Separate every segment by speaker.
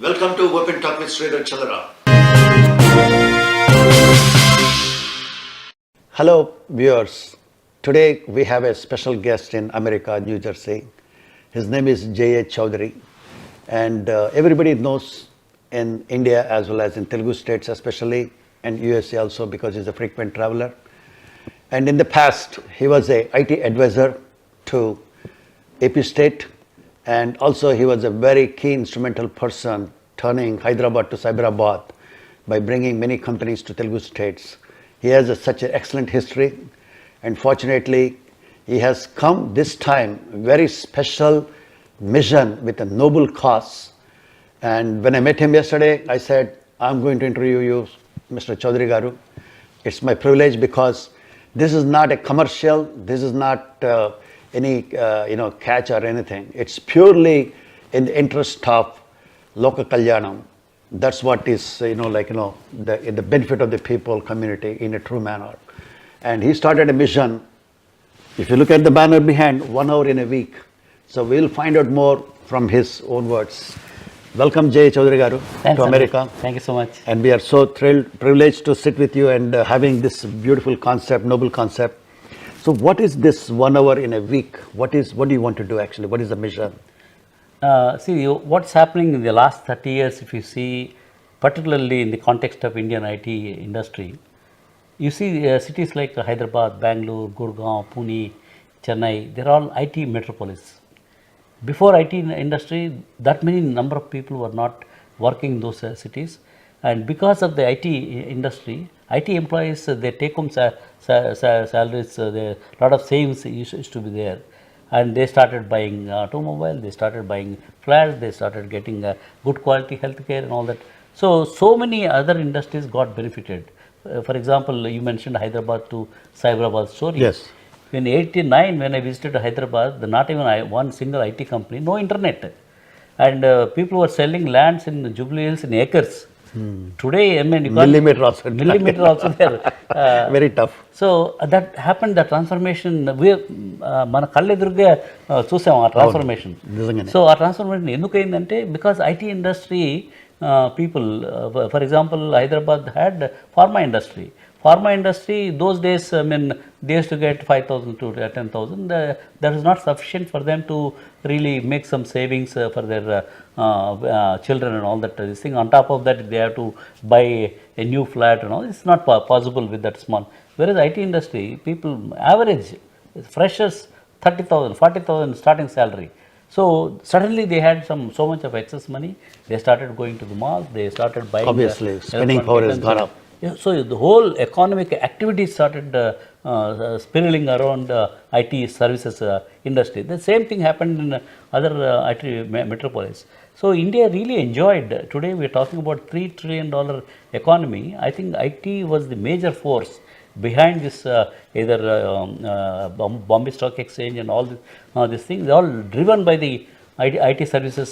Speaker 1: Welcome to Open Talk with Sridhar Chillara. Hello viewers. Today we have a special guest in America, New Jersey. His name is Chowdary, and everybody knows in India as well as in Telugu states especially, and USA also because he's a frequent traveler. And in the past he was a IT advisor to AP State, and also he was a very key instrumental person turning Hyderabad to Cyberabad by bringing many companies to Telugu states. He has such an excellent history, and fortunately he has come this time very special mission with a noble cause. And when I met him yesterday, I said, I'm going to interview you, Mr. Chowdary Garu. It's my privilege because this is not a commercial, this is not any catch or anything. It's purely in the interest of Loka Kalyanam. That's what is, the benefit of the people, community in a true manner. And he started a mission. If you look at the banner behind, 1 hour in a week. So we'll find out more from his own words. Welcome, Chowdary Garu, to America.
Speaker 2: Thank you so much.
Speaker 1: And we are so privileged to sit with you and having this beautiful concept, noble concept. So what is this 1 hour in a week? What do you want to do actually? What is the mission?
Speaker 2: See, what's happening in the last 30 years, if you see, particularly in the context of Indian IT industry, you see cities like Hyderabad, Bangalore, Gurgaon, Pune, Chennai, they're all IT metropolis. Before IT industry, that many number of people were not working in those cities, and because of the IT industry, IT employees, they take home salaries, a lot of savings used to be there. And they started buying automobile, they started buying flats, they started getting good quality healthcare and all that. So many other industries got benefited. For example, you mentioned Hyderabad to Cyberabad story.
Speaker 1: Yes.
Speaker 2: In 89, when I visited Hyderabad, not even one single IT company, no internet. And people were selling lands in Jubilee Hills in acres. Today, I mean, you can't,
Speaker 1: millimeter also
Speaker 2: there.
Speaker 1: Very tough.
Speaker 2: So that happened, the transformation, మన కళ్ళెదురుగా చూసాం ఆ transformation. So ఆ transformation ఎందుకు అయిందంటే because IT industry people, for example, Hyderabad had pharma industry. Pharma industry, those days, I mean, they used to get 5,000 to 10,000. That is not sufficient for them to really make some savings for their children and all that. This thing. On top of that, they have to buy a new flat and all. It's not possible with that small. Whereas IT industry, people average freshers 30,000, 40,000 starting salary. So suddenly they had so much of excess money. They started going to the malls. They started buying.
Speaker 1: Obviously, spending power has gone up.
Speaker 2: Yeah, so the whole economic activity started spiraling around IT services industry. The same thing happened in other IT metropolis. So India really enjoyed. Today we are talking about $3 trillion economy. I think IT was the major force behind this either Bombay Stock Exchange and all these things. They're all driven by the IT services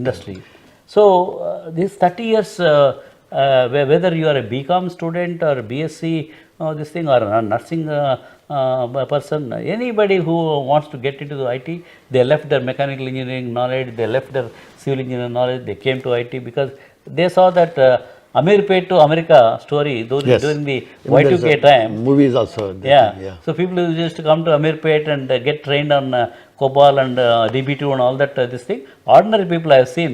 Speaker 2: industry. So these 30 years, whether you are a BCom student or BSc, this thing, or a nursing person, anybody who wants to get into the IT, they left their mechanical engineering knowledge, they left their civil engineering knowledge, they came to IT because they saw that Amirpet to America story, during the Y2K time.
Speaker 1: Movies also.
Speaker 2: Yeah. So people used to come to Amirpet and get trained on COBOL and DB2 and all that, this thing. Ordinary people I have seen,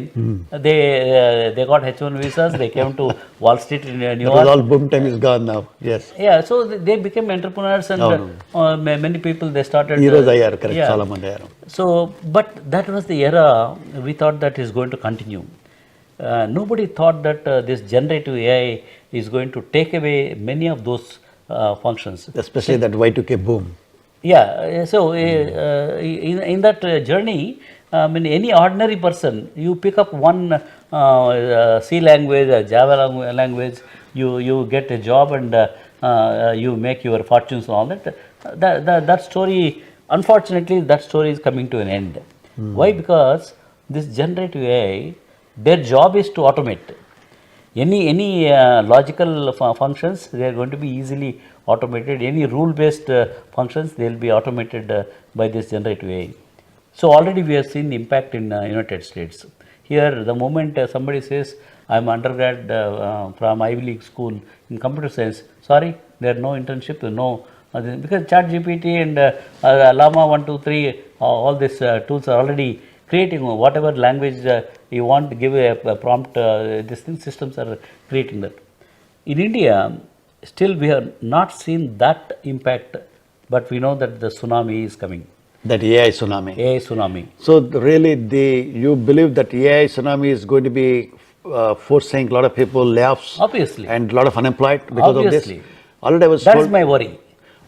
Speaker 2: they got H1 visas, they came to Wall Street in New York.
Speaker 1: All boom time is gone now, yes.
Speaker 2: Yeah, so they became entrepreneurs and many people, they started.
Speaker 1: Heroes are correct, Solomon.
Speaker 2: So, but that was the era we thought that is going to continue. Nobody thought that this generative AI is going to take away many of those functions.
Speaker 1: Especially that Y2K boom.
Speaker 2: Yeah, so in that journey, I mean, any ordinary person, you pick up one C language, Java language, you get a job and you make your fortunes and all that. That story, unfortunately, that story is coming to an end. Why? Because this generative AI, their job is to automate. Any logical functions, they are going to be easily automated. Any rule-based functions, they will be automated by this generative AI. So already we have seen the impact in United States. Here, the moment somebody says, I'm undergrad from Ivy League school in computer science, sorry, there are no internship, no, because ChatGPT and Llama 123, all these tools are already creating whatever language you want to give a prompt. These things, systems are creating that. In India, still we have not seen that impact, but we know that the tsunami is coming.
Speaker 1: That AI tsunami.
Speaker 2: AI tsunami.
Speaker 1: So really, you believe that AI tsunami is going to be forcing a lot of people layoffs,
Speaker 2: Obviously.
Speaker 1: and a lot of unemployed because
Speaker 2: Obviously.
Speaker 1: of this. Already I was
Speaker 2: That's
Speaker 1: told,
Speaker 2: my worry.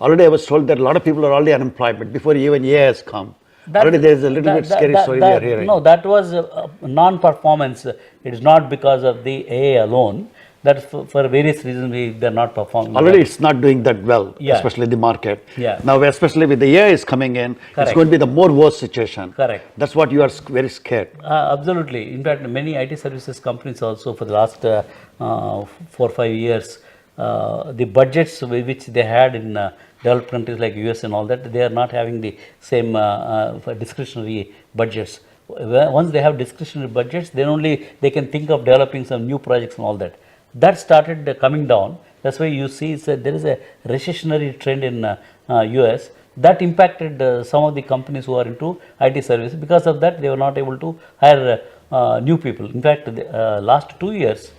Speaker 1: Already I was told that a lot of people are already unemployed, but before even AI has come, already there is a little bit scary story we are hearing.
Speaker 2: No, that was non-performance. It is not because of the AI alone. That for various reasons they are not performing.
Speaker 1: Already it's not doing that well,
Speaker 2: Yeah.
Speaker 1: especially the market.
Speaker 2: Yeah.
Speaker 1: Now, especially with the AI is coming in, it's
Speaker 2: Correct.
Speaker 1: going to be the more worse situation.
Speaker 2: Correct.
Speaker 1: That's what you are very scared.
Speaker 2: Absolutely. In fact, many IT services companies also for the last 4 or 5 years, the budgets which they had in developed countries like US and all that, they are not having the same for discretionary budgets. Once they have discretionary budgets, then only they can think of developing some new projects and all that. That started coming down. That's why you see there is a recessionary trend in US. That impacted some of the companies who are into IT services. Because of that, they were not able to hire new people. In fact, the last 2 years,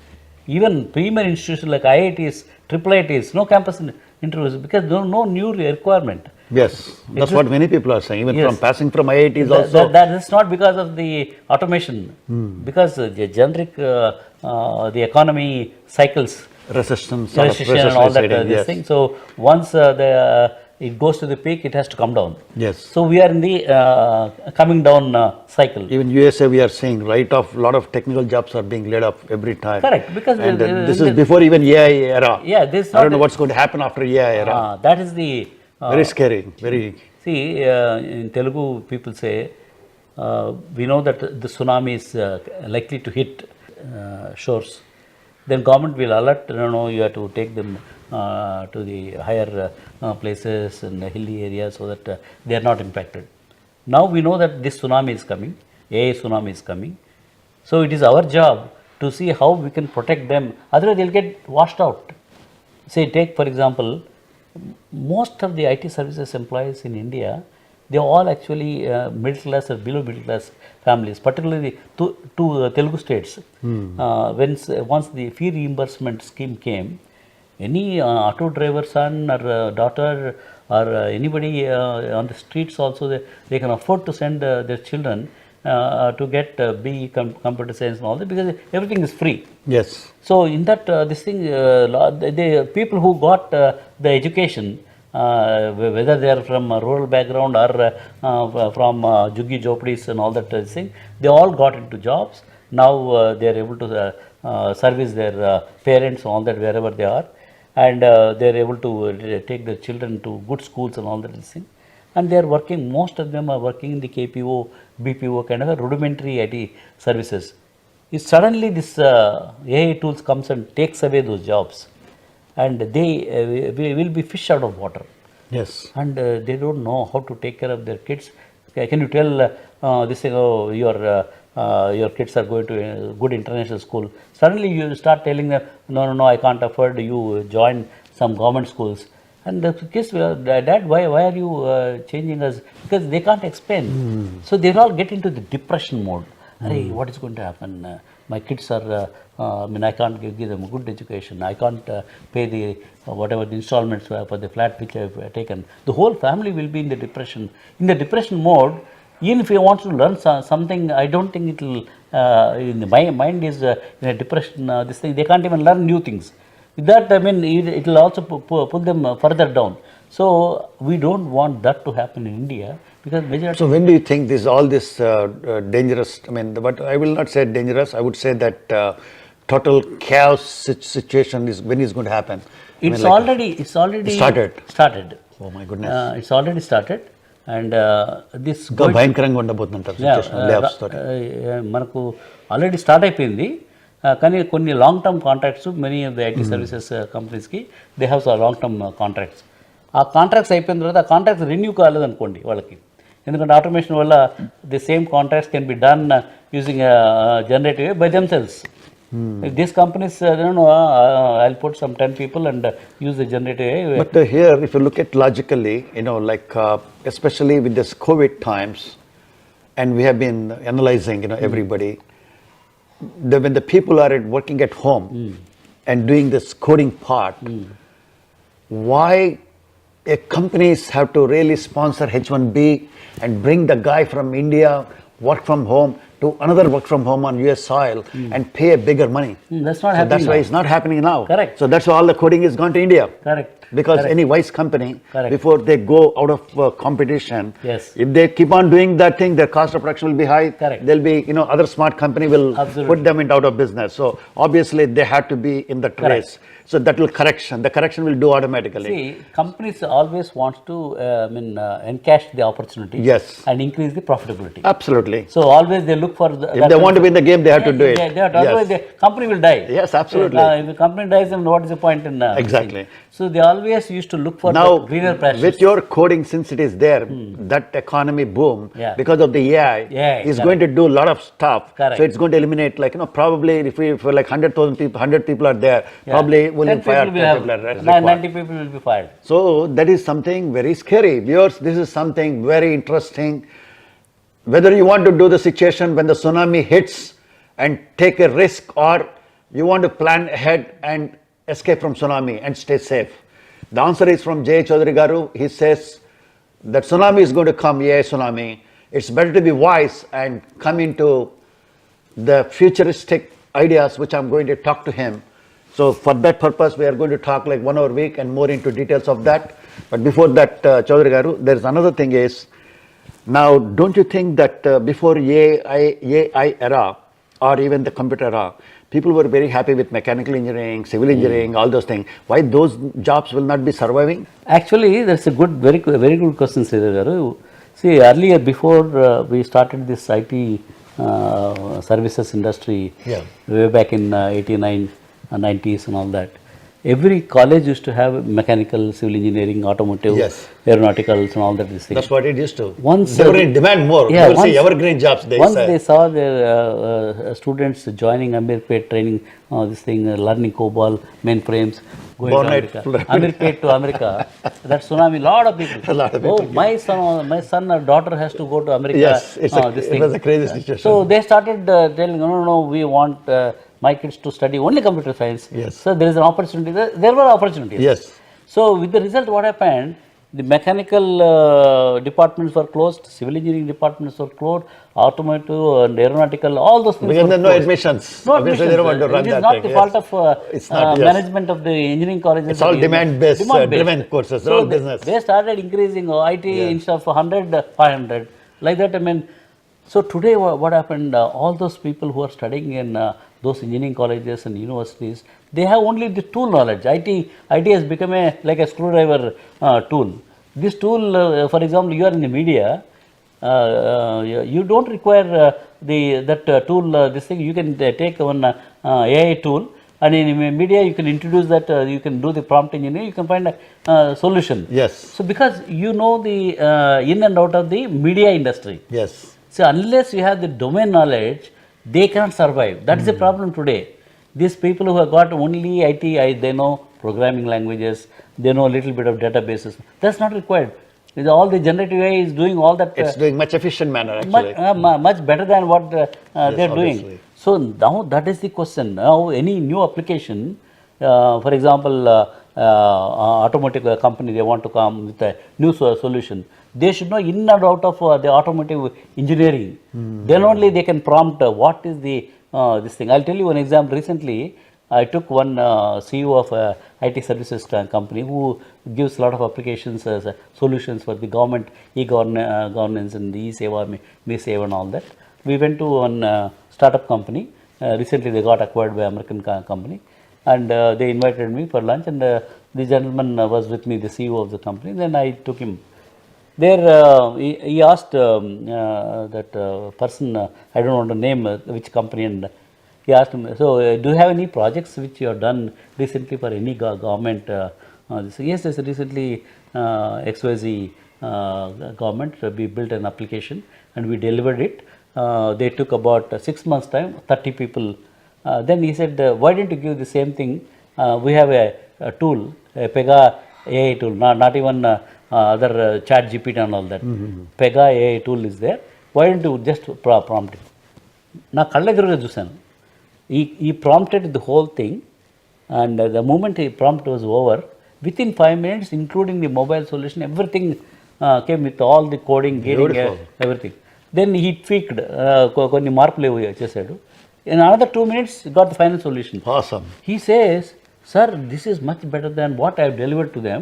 Speaker 2: even premier institutions like IITs, IIITs, no campus interviews because there is no new requirement.
Speaker 1: Yes, that's what many people are saying. Even
Speaker 2: Yes.
Speaker 1: from passing from IITs also.
Speaker 2: That is not because of the automation, because the generic, the economy cycles,
Speaker 1: Recession
Speaker 2: and all that
Speaker 1: setting,
Speaker 2: this
Speaker 1: yes.
Speaker 2: thing. So once it goes to the peak, it has to come down.
Speaker 1: Yes.
Speaker 2: So we are in the coming down cycle.
Speaker 1: Even USA, we are seeing right off, a lot of technical jobs are being laid off every time.
Speaker 2: Correct, because
Speaker 1: and this is before even AI era.
Speaker 2: Yeah, this
Speaker 1: I don't know what's going to happen after AI era.
Speaker 2: That is the
Speaker 1: Very scary. Very.
Speaker 2: see in Telugu people say we know that the tsunami is likely to hit shores. Then government will alert, no, you have to take them to the higher places and hilly areas so that they are not impacted. Now we know that this tsunami is coming, AI tsunami is coming. So it is our job to see how we can protect them. Otherwise they'll get washed out. Say take for example, most of the IT services employees in India, they are all actually middle class or below middle class families, particularly two Telugu states. Once the fee reimbursement scheme came, any auto driver son or daughter or anybody on the streets also, they can afford to send their children to get BE computer science and all that because everything is free.
Speaker 1: Yes.
Speaker 2: So in that this thing, the people who got the education, whether they are from a rural background or from Juggi Jopdis and all that thing, they all got into jobs. Now they are able to service their parents and all that wherever they are, and they are able to take their children to good schools and all that thing. And they are working, most of them are working in the KPO, BPO kind of a rudimentary IT services. If suddenly this AI tools comes and takes away those jobs, and they will be fish out of water.
Speaker 1: Yes.
Speaker 2: And they don't know how to take care of their kids. Can you tell this thing, oh, your kids are going to a good international school. Suddenly you start telling them, no, I can't afford, you join some government schools. And the kids will, Dad, why are you changing us? Because they can't explain. So they'll all get into the depression mode. Hey, what is going to happen? My kids are, I can't give them a good education. I can't pay the whatever the installments for the flat which I've taken. The whole family will be in the depression. In the depression mode, even if you want to learn something, I don't think it will, my mind is in a depression, this thing, they can't even learn new things. With that, it will also pull them further down. So we don't want that to happen in India because majority.
Speaker 1: So when do you think all this dangerous? But I will not say dangerous. I would say that total chaos situation is when is going to happen.
Speaker 2: It's already started.
Speaker 1: Oh my goodness!
Speaker 2: It's already started, and this.
Speaker 1: భయంకరంగా ఉండబోతుందంటారు situation layoffs తోటి.
Speaker 2: మనకు already start అయిపోయింది. కానీ కొన్ని long term contracts many of the IT services కంపెనీస్కి they have long term contracts. ఆ contracts అయిపోయిన తర్వాత ఆ కాంట్రాక్ట్స్ రెన్యూ కాలేదనుకోండి వాళ్ళకి, ఎందుకంటే ఆటోమేషన్ వల్ల the same contracts can be done using generative by themselves. These companies, I don't know, I'll put some 10 people and use the generative AI.
Speaker 1: But here, if you look at logically, like especially with this COVID times, and we have been analyzing, everybody, when the people are working at home and doing this coding part, why companies have to really sponsor H1B and bring the guy from India, work from home, to another work from home on US soil and pay a bigger money.
Speaker 2: That's not
Speaker 1: So
Speaker 2: happening
Speaker 1: that's why
Speaker 2: now.
Speaker 1: it's not happening now.
Speaker 2: Correct.
Speaker 1: So that's why all the coding is gone to India.
Speaker 2: Correct.
Speaker 1: Because
Speaker 2: Correct.
Speaker 1: any wise company,
Speaker 2: Correct.
Speaker 1: before they go out of competition,
Speaker 2: Yes.
Speaker 1: if they keep on doing that thing, their cost of production will be high.
Speaker 2: Correct.
Speaker 1: There'll be, other smart company will
Speaker 2: Absolutely.
Speaker 1: put them out of business. So obviously they have to be in the race. So that will correction. The correction will do automatically.
Speaker 2: See, companies always want to encash the opportunity,
Speaker 1: Yes.
Speaker 2: and increase the profitability.
Speaker 1: Absolutely.
Speaker 2: So always they look for
Speaker 1: If they want to be in the game, they have to do it.
Speaker 2: They have to, otherwise the company will die.
Speaker 1: Yes, absolutely.
Speaker 2: If the company dies, then what is the point in
Speaker 1: Exactly.
Speaker 2: thing? So they always used to look for
Speaker 1: Now,
Speaker 2: the greener pastures.
Speaker 1: with your coding, since it is there, that economy boom,
Speaker 2: Yeah.
Speaker 1: because of the AI,
Speaker 2: Yeah,
Speaker 1: is going to do a lot of stuff.
Speaker 2: Correct.
Speaker 1: So it's going to eliminate, probably if like 100,000 people, 100 people are there, probably only
Speaker 2: 10
Speaker 1: fire
Speaker 2: people will
Speaker 1: 10
Speaker 2: have,
Speaker 1: people are required.
Speaker 2: 90 people will be fired.
Speaker 1: So that is something very scary. Viewers, this is something very interesting. Whether you want to do the situation when the tsunami hits and take a risk, or you want to plan ahead and escape from tsunami and stay safe. The answer is from J. Chowdary Garu. He says that tsunami is going to come, AI tsunami. It's better to be wise and come into the futuristic ideas, which I'm going to talk to him. So for that purpose, we are going to talk like 1 hour a week and more into details of that. But before that, Chowdary Garu, there is another thing is, now don't you think that before AI era or even the computer era, people were very happy with mechanical engineering, civil engineering, all those things. Why those jobs will not be surviving?
Speaker 2: Actually, that's a very good question, Sridhar garu. See, earlier before we started this IT services industry, way back in 89, 90s and all that, every college used to have mechanical, civil engineering, automotive,
Speaker 1: Yes.
Speaker 2: aeronautics and all that. This thing.
Speaker 1: That's what it used to.
Speaker 2: Once
Speaker 1: they were in demand more.
Speaker 2: yeah,
Speaker 1: They will say evergreen jobs.
Speaker 2: Once they saw their students joining Amirpet training, this thing, learning COBOL, mainframes, going
Speaker 1: Born
Speaker 2: to
Speaker 1: at
Speaker 2: America. Amirpet to America, that tsunami, lot of people.
Speaker 1: A lot of people,
Speaker 2: Oh, my son or daughter has to go to America.
Speaker 1: Yes, it was a crazy situation.
Speaker 2: So they started telling, no, we want my kids to study only computer science.
Speaker 1: Yes.
Speaker 2: So there is an opportunity. There were opportunities.
Speaker 1: Yes.
Speaker 2: So with the result, what happened? The mechanical departments were closed, civil engineering departments were closed, automotive and aeronautical, all those things.
Speaker 1: Because
Speaker 2: were
Speaker 1: there are no
Speaker 2: closed.
Speaker 1: admissions.
Speaker 2: No
Speaker 1: Obviously, they don't want to run
Speaker 2: admissions. It is
Speaker 1: that
Speaker 2: not
Speaker 1: thing.
Speaker 2: the fault of
Speaker 1: It's not, yes.
Speaker 2: management of the engineering colleges.
Speaker 1: It's all demand-based, driven courses, they're
Speaker 2: So
Speaker 1: all business.
Speaker 2: they started increasing IT instead of 100, 500. Like that, so today what happened, all those people who are studying in those engineering colleges and universities, they have only the tool knowledge. IT has become like a screwdriver tool. This tool, for example, you are in the media, you don't require that tool, this thing. You can take one AI tool, and in media you can introduce that, you can do the prompt engineering, you can find a solution.
Speaker 1: Yes.
Speaker 2: So because you know the in and out of the media industry.
Speaker 1: Yes.
Speaker 2: So unless you have the domain knowledge, they cannot survive. That is the problem today. These people who have got only IT, they know programming languages, they know a little bit of databases. That's not required. With all the generative AI is doing all that.
Speaker 1: It's doing much efficient manner actually.
Speaker 2: Much better than what they're doing.
Speaker 1: obviously.
Speaker 2: So now that is the question. Now any new application, for example, automotive company, they want to come with a new solution. They should know in and out of the automotive engineering. Then only they can prompt what is the this thing. I'll tell you one example. Recently, I took one CEO of a IT services company who gives a lot of applications as solutions for the government, e-governance and the e-seva, me-seva and all that. We went to one startup company. Recently, they got acquired by American company, and they invited me for lunch. And the gentleman was with me, the CEO of the company. Then I took him. There, he asked that person, I don't want to name which company, and he asked me, so do you have any projects which you have done recently for any government? Yes, recently XYZ government, we built an application and we delivered it. They took about 6 months time, 30 people. Then he said, why didn't you give the same thing? We have a tool, a Pega AI tool, not even other chat GPT and all that. Pega AI tool is there. Why didn't you just prompt it? నా కళ్ళెదురుగా చూశాను. ఈ prompted the whole thing and the moment ఈ prompt was over, within 5 minutes including the mobile solution, everything came with all the coding, gating, everything. Then he tweaked, కొన్ని మార్పులు చేశాడు. In another 2 minutes got the final solution.
Speaker 1: Awesome.
Speaker 2: He says, sir, this is much better than what I have delivered to them.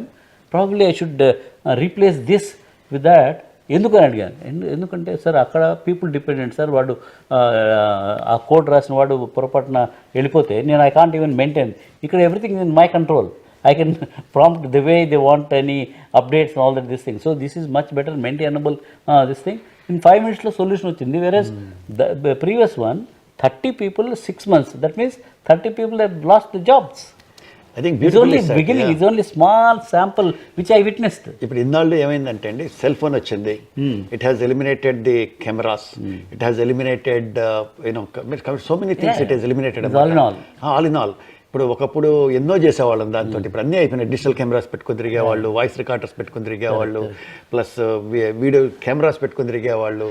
Speaker 2: Probably I should replace this with that. ఎందుకని అడిగాను. ఎందుకంటే sir అక్కడ people dependent sir, వాడు ఆ code రాసిన వాడు పొరపాటున వెళ్ళిపోతే నేను ఐ కాంట్ ఈవెన్ మెయింటైన్. ఇక్కడ everything in my control. I can prompt the way they want any updates and all that, this thing. So this is much better maintainable, this thing. In 5 minutes lo solution వచ్చింది. Whereas the previous one, 30 people, 6 months. That means 30 people have lost the jobs.
Speaker 1: I think
Speaker 2: it's only beginning, it's only small sample which I witnessed.
Speaker 1: ఇప్పుడు ఇన్నాళ్ళు ఏమైందంటే అండి, cell phone వచ్చింది. It has eliminated the cameras, it has eliminated so many things, it has eliminated all in all. ఇప్పుడు ఒకప్పుడు ఎన్నో చేసేవాళ్ళం దాంతో, ఇప్పుడు అన్నీ అయిపోయినాయి. డిజిటల్ కెమెరాస్ పెట్టుకుని తిరిగేవాళ్ళు, వాయిస్ రికార్డర్స్ పెట్టుకుని తిరిగేవాళ్ళు, ప్లస్ వీడియో కెమెరాస్ పెట్టుకుని తిరిగేవాళ్ళు,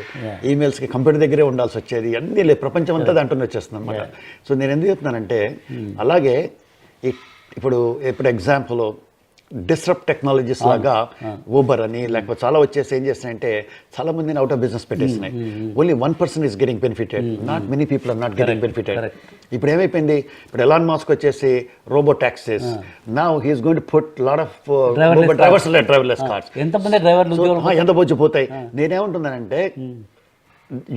Speaker 1: ఈమెయిల్స్కి కంప్యూటర్ దగ్గరే ఉండాల్సి వచ్చేది. అన్నీ లేదు, ప్రపంచం అంతా దాంట్లోనే వచ్చేస్తుంది అనమాట. సో నేను ఎందుకు చెప్తున్నానంటే, అలాగే ఇప్పుడు ఎగ్జాంపుల్ డిస్రప్ట్ టెక్నాలజీస్ లాగా ఊబర్ అని లేకపోతే చాలా వచ్చేసి ఏం చేస్తున్నాయంటే చాలా మందిని అవుట్ ఆఫ్ బిజినెస్ పెట్టేసినాయి. Only 1% is getting benefited, not many people are not getting benefited. ఇప్పుడు ఏమైపోయింది, ఇప్పుడు ఎలాన్ మాస్క్ వచ్చేసి robo taxis, now he's going to put lot of driverless cars. ఎంత బొచ్చు పోతాయి. నేనేమంటున్నానంటే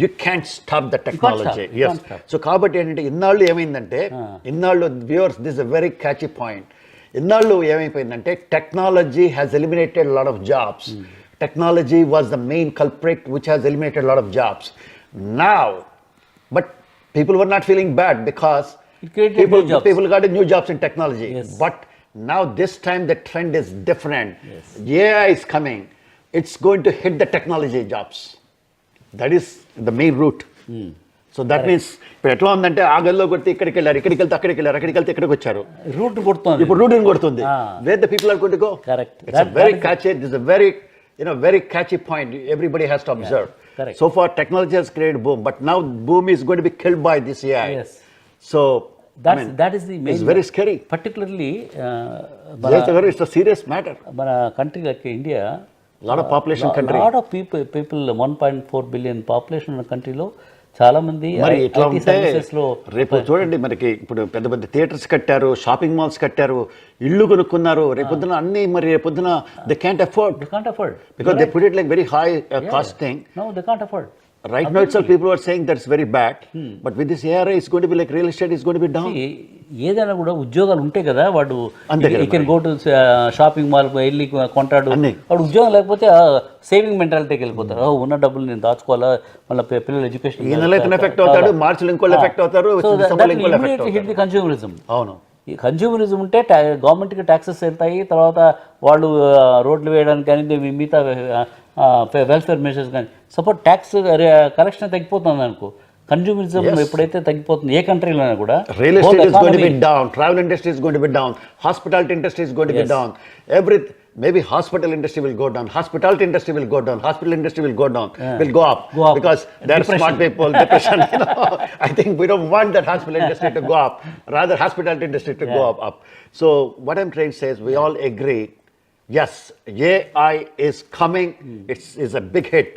Speaker 1: you can't stop the technology. Yes. So కాబట్టి ఏంటంటే ఇన్నాళ్ళు ఏమైందంటే, ఇన్నాళ్ళు viewers, this a very catchy point. ఇన్నాళ్ళు ఏమైపోయిందంటే technology has eliminated lot of jobs. Technology was the main culprit which has eliminated lot of jobs. Now but people were not feeling bad because people got new jobs in technology.
Speaker 2: Yes.
Speaker 1: But now this time the trend is different. Yes. AI is coming. It's going to hit the technology jobs. That is the main route. So that means ఇప్పుడు ఎట్లా ఉందంటే ఆ గల్లో కొడితే ఇక్కడికి వెళ్ళారు, ఇక్కడికి వెళ్తే అక్కడికి వెళ్ళారు, అక్కడికి వెళ్తే ఇక్కడికి వచ్చారు.
Speaker 2: రూట్ కొడుతుంది,
Speaker 1: ఇప్పుడు రూట్ కొడుతుంది. Where the people are going to go?
Speaker 2: Correct.
Speaker 1: It's a very catchy. This is a very very catchy point. Everybody has to observe.
Speaker 2: Correct.
Speaker 1: So far technology has created boom, but now boom is going to be killed by this AI.
Speaker 2: Yes.
Speaker 1: So
Speaker 2: that is the main.
Speaker 1: It's very scary.
Speaker 2: Particularly
Speaker 1: it's a serious matter.
Speaker 2: మన country like India,
Speaker 1: lot of population country.
Speaker 2: Lot of people 1.4 billion population ఉన్న కంట్రీలో చాలా మంది
Speaker 1: మరి ఇట్లా ఉంటే రేపు చూడండి, మనకి ఇప్పుడు పెద్ద పెద్ద థియేటర్స్ కట్టారు, షాపింగ్ మాల్స్ కట్టారు, ఇల్లు కొనుక్కున్నారు. రేపొద్దున అన్ని మరి రేపొద్దున they can't afford because they put it like very high cost thing.
Speaker 2: No, they can't afford.
Speaker 1: Right now itself people are saying that's very bad. But with this ARA it's going to be like real estate is going to be down.
Speaker 2: ఏదైనా కూడా ఉద్యోగాలు ఉంటాయి కదా, వాడు you can go to shopping mall వెళ్ళి కొంటాడు. వాడు ఉద్యోగం లేకపోతే సేవింగ్ మెంటాలిటీకి వెళ్ళిపోతారు. ఉన్న డబ్బులు నేను దాచుకోవాలా, మళ్ళీ పిల్లల ఎడ్యుకేషన్.
Speaker 1: ఈ నెల ఎఫెక్ట్ అవుతాడు, మార్చిలో ఇంకో ఎఫెక్ట్ అవుతారు,
Speaker 2: హిట్ ది కన్స్యూమరిజం.
Speaker 1: అవును,
Speaker 2: ఈ కన్స్యూమరిజం ఉంటే గవర్నమెంట్కి ట్యాక్సెస్ వెళ్తాయి, తర్వాత వాళ్ళు రోడ్లు వేయడానికి కానీ మిగతా వెల్ఫేర్ మెజర్స్ కానీ. సపోజ్ ట్యాక్స్ కలెక్షన్ తగ్గిపోతుంది అనుకో, కన్స్యూమరిజం ఎప్పుడైతే తగ్గిపోతుంది ఏ కంట్రీలోనే కూడా,
Speaker 1: real estate is going to be down, travel industry is going to be down, hospitality industry is going to be down, maybe hospital industry will go down, hospitality industry will go down, hospital industry will go down, will go up because there are smart people, depression, I think we don't want that hospital industry to go up, rather hospitality industry to go up. So what I'm trying to say is we all agree, yes, AI is coming, it's a big hit.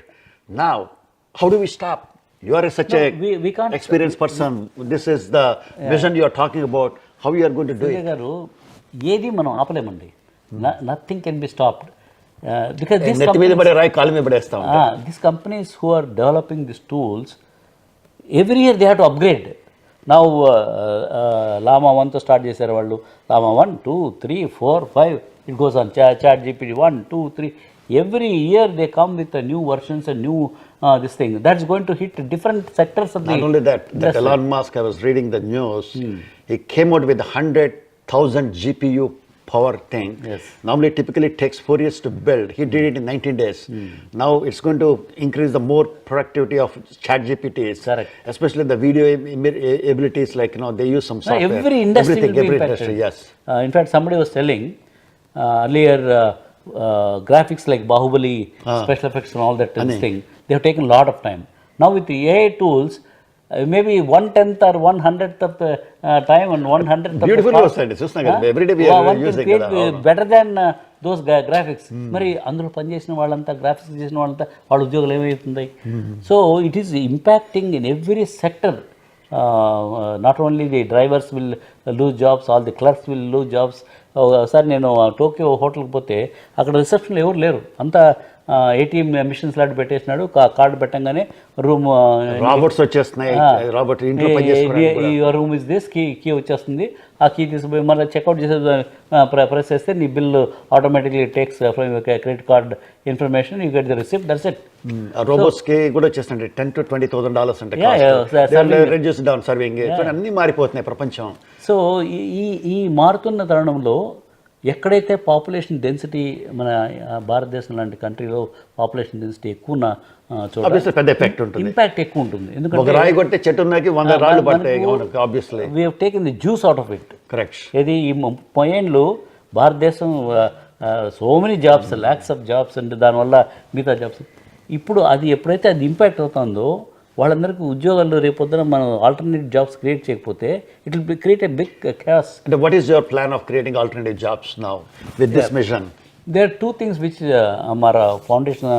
Speaker 1: Now how do we stop? You are such
Speaker 2: we can't
Speaker 1: experienced person. This is the vision you are talking about. How you are going to do it?
Speaker 2: గారు ఏది మనం ఆపలేమండి. Nothing can be stopped because these companies who are developing these tools, every year they have to upgrade. Now Llama 1 తో start చేశారు వాళ్ళు. Llama 1, 2, 3, 4, 5 it goes on. Chat GPT 1, 2, 3 every year they come with new versions and new this thing. That's going to hit different sectors of the
Speaker 1: Not only that
Speaker 2: industry.
Speaker 1: Elon Musk, I was reading the news, he came out with 100,000 GPU power thing.
Speaker 2: Yes.
Speaker 1: Normally, typically it takes 4 years to build. He did it in 19 days. Now it's going to increase the more productivity of chat GPTs.
Speaker 2: Correct.
Speaker 1: Especially the video abilities, like, they use some software.
Speaker 2: Every industry
Speaker 1: Everything,
Speaker 2: will be
Speaker 1: every
Speaker 2: impacted.
Speaker 1: industry, yes.
Speaker 2: In fact, somebody was telling earlier graphics like Bahubali, special effects and all that this thing, they have taken a lot of time. Now with the AI tools, maybe 1/10 or 1/100th of the time and 1/100th of the
Speaker 1: Beautiful
Speaker 2: cost.
Speaker 1: website. Chusna every day we are
Speaker 2: One can
Speaker 1: using
Speaker 2: create
Speaker 1: it.
Speaker 2: better than those graphics. మరి అందులో పనిచేసిన వాళ్ళంతా graphics చేసిన వాళ్ళంతా వాళ్ళ ఉద్యోగాలు ఏమవుతుంది? So it is impacting in every sector. Not only the drivers will lose jobs, all the clerks will lose jobs. ఒకసారి నేను టోక్యో హోటల్కి పోతే అక్కడ రిసెప్షన్లో ఎవరు లేరు, అంతా ఏటీఎం మిషన్స్ లాంటి పెట్టేసినాడు. కార్డు పెట్టంగానే రూమ్
Speaker 1: రాబోట్స్ వచ్చేస్తున్నాయి. రాబోట్ ఇంట్లో
Speaker 2: your room is this, key వచ్చేస్తుంది. ఆ కీ తీసుకుపోయి మళ్ళీ చెక్అవుట్ చేసే ప్రెస్ చేస్తే నీ bill automatically takes from credit card information, you get the receipt, that's it.
Speaker 1: Robots కి కూడా వచ్చేస్తుంటాయి $10,000 to $20,000 అంటే రెడ్యూస్ డౌన్ సర్వింగ్. అన్ని మారిపోతున్నాయి ప్రపంచం.
Speaker 2: సో ఈ మారుతున్న తరుణంలో ఎక్కడైతే పాపులేషన్ డెన్సిటీ, మన భారతదేశం లాంటి కంట్రీలో పాపులేషన్ డెన్సిటీ ఎక్కువ ఉన్న చోట
Speaker 1: పెద్ద ఎఫెక్ట్ ఉంటుంది,
Speaker 2: ఇంపాక్ట్ ఎక్కువ ఉంటుంది.
Speaker 1: ఎందుకంటే రాయి కొట్టే చెట్టు ఉన్నకి 100 రాళ్ళు పడతాయి. Obviously
Speaker 2: we have taken the juice out of it.
Speaker 1: Correct.
Speaker 2: ఇది ఈ 30 ఏళ్ళు భారతదేశం so many jobs, lakhs of jobs and దానివల్ల మిగతా జాబ్స్. ఇప్పుడు అది ఎప్పుడైతే అది ఇంపాక్ట్ అవుతుందో వాళ్ళందరికీ ఉద్యోగాలు రేపొద్దున మనం ఆల్టర్నేటివ్ జాబ్స్ క్రియేట్ చేయకపోతే it will create a big chaos.
Speaker 1: అంటే what is your plan of creating alternative jobs now with this mission?
Speaker 2: There are 2 things which हमारा ఫౌండేషన్,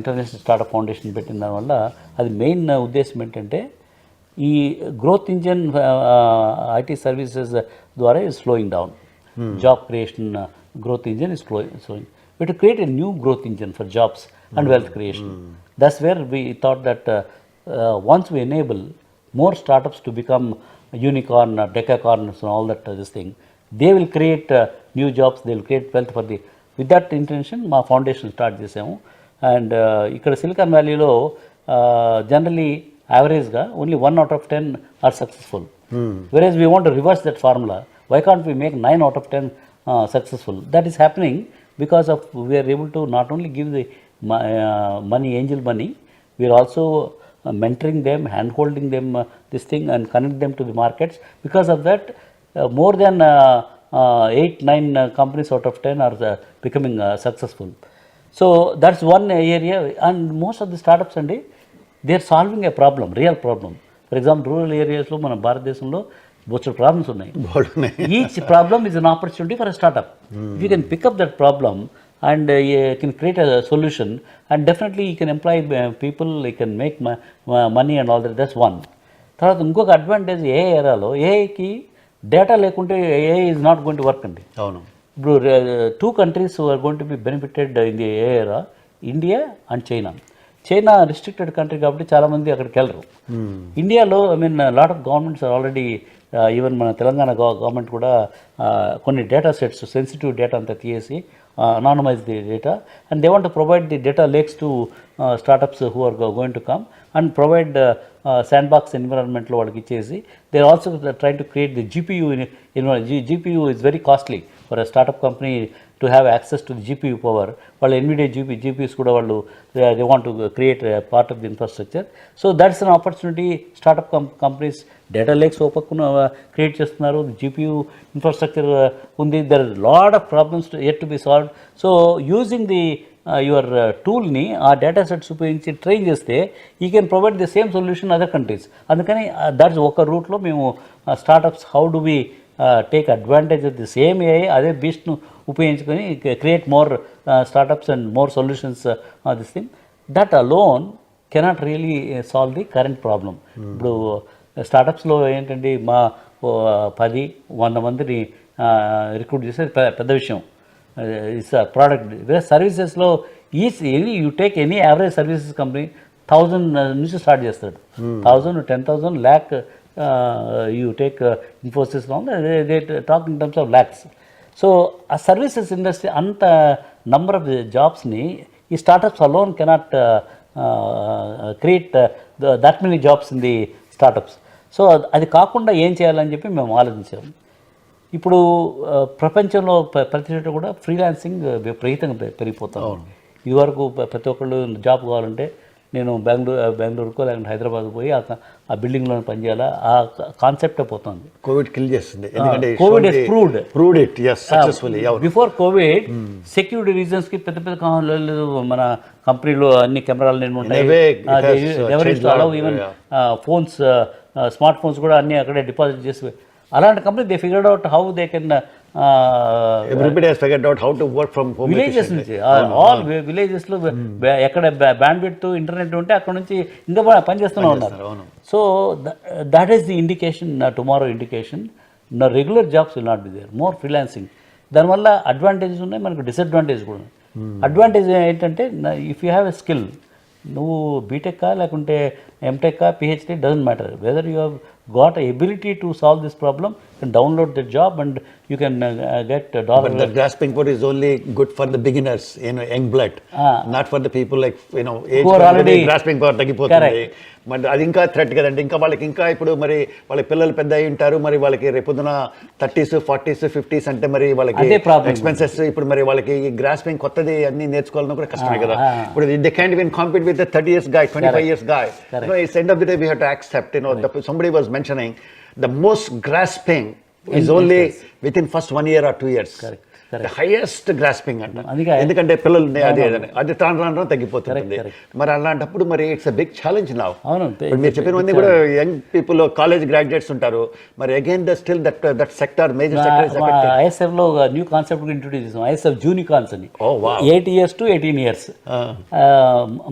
Speaker 2: ఇంటర్నేషనల్ స్టార్ట్అప్ ఫౌండేషన్ పెట్టిన దానివల్ల అది మెయిన్ ఉద్దేశం ఏంటంటే ఈ గ్రోత్ ఇంజన్ ఐటీ సర్వీసెస్ ద్వారా is slowing down. Job creation growth engine is slowing. We have to create a new growth engine for jobs and wealth creation. That's where we thought that once we enable more startups to become unicorn, decacorns and all that this thing, they will create new jobs, they will create wealth for the, with that intention మా foundation start చేసాము. And ఇక్కడ Silicon వ్యాలీలో generally యావరేజ్గా only 1 out of 10 are successful. whereas we want to reverse that formula. Why can't we make 9 out of 10 successful? That is happening because of we are able to not only give the money, angel money, we are also mentoring them, hand holding them this thing and connect them to the markets. Because of that, more than 8-9 companies out of 10 are becoming successful. So that's one area. And most of the startups and they are solving a problem, real problem. For example, rural areas lo mana bharatdeshamlo బోచ్ problems ఉన్నాయి. Each problem is an opportunity for a startup. You can pick up that problem and you can create a solution and definitely you can employ people, you can make money and all that's one. తర్వాత ఇంకొక advantage AI ఏరాలో ఏఐకి data లేకుంటే AI is not going to work అండి.
Speaker 1: అవును.
Speaker 2: ఇప్పుడు 2 countries are going to be benefited in the AI era, India and China. China restricted country కాబట్టి చాలామంది అక్కడికి వెళ్ళరు. ఇండియాలో lot of governments are already, even మన తెలంగాణ గవర్నమెంట్ కూడా కొన్ని డేటా సెట్స్, సెన్సిటివ్ డేటా అంతా తీసి anonymize the data, and they want to provide the data lakes to startups who are going to come and provide sandbox environment lo valiki ichesi. They are also trying to create the GPU. GPU is very costly for a startup company to have access to the GPU power. While NVIDIA GPUs kuda vallu they want to create a part of the infrastructure. So that's an opportunity. Startup companies data lakes opakuna create chestunaru. GPU infrastructure undi. There are a lot of problems yet to be solved. So using the your tool ni aa data sets upayinchi train cheste you can provide the same solution in other countries. Andukani that's oka route lo memu startups, how do we take advantage of the same AI, అదే బీస్ట్ను ఉపయోగించుకొని create more startups and more solutions, this thing. That alone cannot really solve the current problem. ఇప్పుడు స్టార్టప్స్లో ఏంటంటే మా 10-100 మందిని recruit చేసే పెద్ద విషయం. It's product. వేరే సర్వీసెస్లో you take any average services company 1000 నుంచి స్టార్ట్ చేస్తాడు. 1000, 10,000, lakh. You take Infosys, they talk in terms of lakhs. So ఆ సర్వీసెస్ ఇండస్ట్రీ అంత నంబర్ ఆఫ్ జాబ్స్ని ఈ startups alone cannot create that many jobs in the startups. So అది కాకుండా ఏం చేయాలని చెప్పి మేము ఆలోచించాము. ఇప్పుడు ప్రపంచంలో ప్రతి చోట కూడా ఫ్రీలాన్సింగ్ విపరీతంగా పెరిగిపోతాం. ఇదివరకు ప్రతి ఒక్కళ్ళు జాబ్ కావాలంటే నేను బెంగళూరుకో లేకుంటే హైదరాబాద్ పోయి ఆ బిల్డింగ్లో పనిచేయాలా, ఆ కాన్సెప్టే పోతుంది.
Speaker 1: కోవిడ్ కిల్ చేస్తుంది, ఎందుకంటే
Speaker 2: Covid is proved
Speaker 1: it successfully.
Speaker 2: Before Covid security రీజన్స్కి పెద్ద పెద్ద మన కంపెనీలో అన్ని కెమెరాలు నేను ఉంటాయి, ఈవెన్ ఫోన్స్ స్మార్ట్ ఫోన్స్ కూడా అన్నీ అక్కడే డిపాజిట్ చేసి, అలాంటి company they figured out how they can
Speaker 1: everybody has figured out how to work from home.
Speaker 2: Villages నుంచి ఆల్ విలేజెస్లో ఎక్కడ బ్యాండ్ విడ్త్ ఇంటర్నెట్ ఉంటే అక్కడ నుంచి ఇంకా పనిచేస్తూనే ఉన్నారు. So that is the indication, tomorrow indication. Regular jobs will not be there, more freelancing. దానివల్ల అడ్వాంటేజెస్ ఉన్నాయి, మనకు డిసడ్వాంటేజ్ కూడా ఉన్నాయి. అడ్వాంటేజ్ ఏంటంటే if you have a skill, నువ్వు బీటెక్కా లేకుంటే ఎంటెక్కా PhD doesn't matter, whether you have got a ability to solve this problem, you can download the job and you can get $.
Speaker 1: But the grasping for is only good for the beginners, young blood, not for the people like age
Speaker 2: who are already
Speaker 1: grasping power తగ్గిపోతుంది. మరి అది ఇంకా threat కదండి. ఇంకా వాళ్ళకి ఇంకా ఇప్పుడు మరి వాళ్ళ పిల్లలు పెద్ద అయి ఉంటారు, మరి వాళ్ళకి రేపొద్దున 30s 40s 50s అంటే మరి వాళ్ళకి ఎక్స్పెన్సెస్, ఇప్పుడు మరి వాళ్ళకి గ్రాస్పింగ్ కొత్తది అన్ని నేర్చుకోవాలన్నా కూడా కష్టమే కదా. ఇప్పుడు they can't even compete with the 30 years guy, 25 years guy. It's end of the day we have to accept, somebody was mentioning the most grasping is only within first 1 year or 2 years. Correct. The highest grasping అంట. ఎందుకంటే పిల్లలు అది తాను తగ్గిపోతుంది. మరి అలాంటప్పుడు మరి it's a big challenge now. మీరు చెప్పినవన్నీ కూడా యంగ్ పీపుల్ కాలేజ్ గ్రాడ్యుయేట్స్ ఉంటారు. మరి again the still that sector major sector is affected.
Speaker 2: ISF లో న్యూ కాన్సెప్ట్ ఇంట్రొడ్యూస్ చేసాం, ఐఎస్ఎఫ్ జూనికాన్స్ అని. 8 years to 18 years.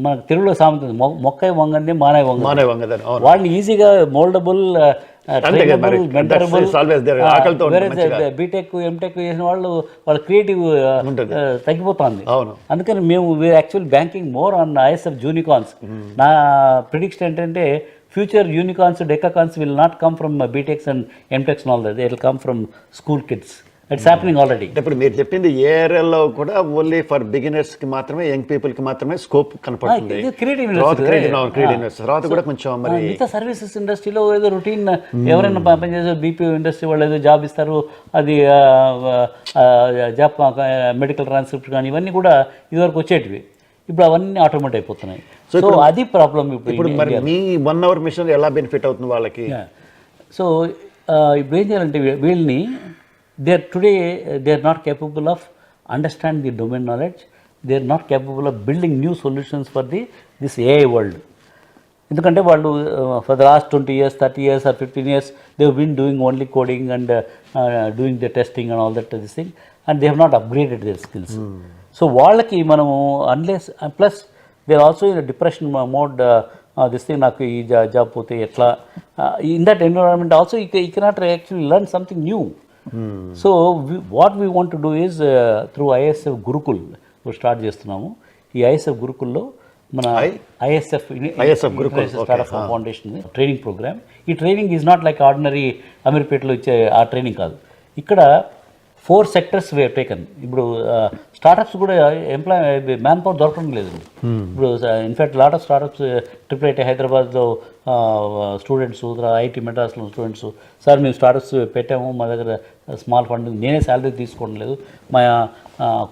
Speaker 2: మనకు తెలుగులో సామెత మొక్కై వంగంది మానై వంగదని. వాళ్ళని ఈజీగా మోల్డబుల్, బీటెక్ ఎంటెక్ చేసిన వాళ్ళ క్రియేటివ్ తగ్గిపోతుంది. అందుకని మేము actual banking more on ISF unicorns. నా ప్రిడిక్షన్ ఏంటంటే future unicorns, decacorns will not come from BTechs and MTechs and all that, they will come from school kids. It's happening already.
Speaker 1: ఇప్పుడు మీరు చెప్పింది ఏ ఏరియాలో కూడా ఓన్లీ ఫర్ బిగినర్స్ కి మాత్రమే, young people కి మాత్రమే స్కోప్ కనపడుతుంది. తర్వాత కూడా కొంచెం మరి
Speaker 2: మిగతా సర్వీసెస్ ఇండస్ట్రీలో ఏదో రొటీన్ ఎవరైనా పనిచేసే బీపీఓ ఇండస్ట్రీ వాళ్ళు ఏదో జాబ్ ఇస్తారు, అది జాబ్ మెడికల్ ట్రాన్స్క్రిప్ట్ కానీ ఇవన్నీ కూడా ఇదివరకు వచ్చేటివి, ఇప్పుడు అవన్నీ ఆటోమేట్ అయిపోతున్నాయి. సో అది ప్రాబ్లం.
Speaker 1: ఇప్పుడు మరి మీ 1 hour మిషన్ ఎలా బెనిఫిట్ అవుతుంది వాళ్ళకి?
Speaker 2: సో ఇప్పుడు ఏం చేయాలంటే వీళ్ళని today they are not capable of understand the domain knowledge, they are not capable of building new solutions for this AI world. ఎందుకంటే వాళ్ళు for the last 20 years 30 years or 15 years they have been doing only coding and doing the testing and all that this thing, and they have not upgraded their skills. So వాళ్ళకి మనము unless plus they are also in a depression mode, this thing నాకు ఈ job పోతే ఎట్లా, in that environment also you cannot actually learn something new. So what we want to do is through ISF Gurukul start చేస్తున్నాము. ఈ ISF గురుకుల్లో మన ISF startup foundation training programme. ఈ training is not like ordinary అమీర్పేటలో ఇచ్చే ఆ training కాదు. ఇక్కడ 4 sectors వే టేకన్. ఇప్పుడు స్టార్టప్స్ కూడా మ్యాన్ పవర్ దొరకడం లేదు. ఇప్పుడు in fact lot of startups IIIT హైదరాబాద్లో స్టూడెంట్స్, ఐఐటి మెడ్రాస్లో స్టూడెంట్స్, సార్ మేము స్టార్టప్స్ పెట్టాము, మా దగ్గర స్మాల్ ఫండ్, నేనే శాలరీ తీసుకోవడం లేదు, మా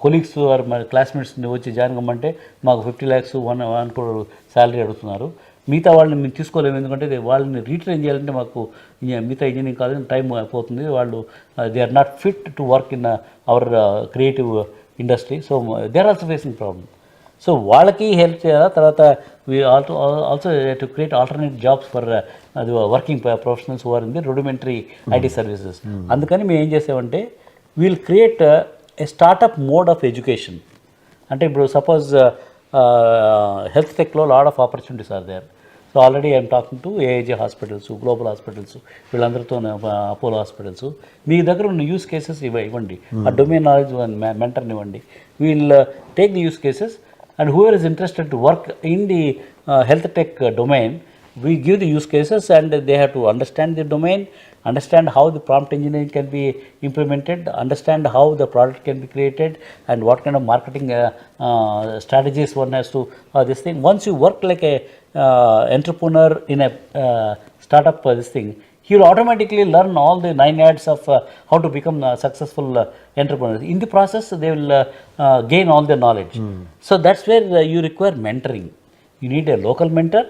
Speaker 2: కొలీగ్స్ ఆర్ మా క్లాస్మేట్స్ని వచ్చి జాయిన్ కమ్మంటే మాకు 50 lakhs 1 crore శాలరీ అడుగుతున్నారు. మిగతా వాళ్ళని మేము తీసుకోలేము, ఎందుకంటే వాళ్ళని రీట్రైన్ చేయాలంటే మాకు మిగతా ఇంజనీరింగ్ కాలేజ్ టైం అయిపోతుంది, వాళ్ళు they are not fit to work in our creative industry. So they are also facing problem. So వాళ్ళకి హెల్ప్ చేయాలా. తర్వాత we also to create alternate jobs for అది working professionals who are in the rudimentary IT services. అందుకని మేము ఏం చేసామంటే we'll create a startup mode of education. అంటే ఇప్పుడు సపోజ్ హెల్త్ టెక్లో lot of opportunities are there. So already I'm talking to AIG hospitals, global hospitals, వీళ్ళందరితో Apollo hospitals, మీ దగ్గర ఉన్న యూస్ కేసెస్ ఇవ్వండి, ఆ డొమైన్ నాలెడ్జ్ మెంటర్ని ఇవ్వండి. We'll take the use cases and whoever is interested to work in the health tech domain, we give the use cases and they have to understand the domain, understand how the prompt engineering can be implemented, understand how the product can be created, and what kind of marketing strategies one has to this thing. Once you work like a entrepreneur in a startup this thing, he will automatically learn all the 9 yards of how to become a successful entrepreneur. In the process, they will gain all the knowledge. So that's where you require mentoring. You need a local mentor,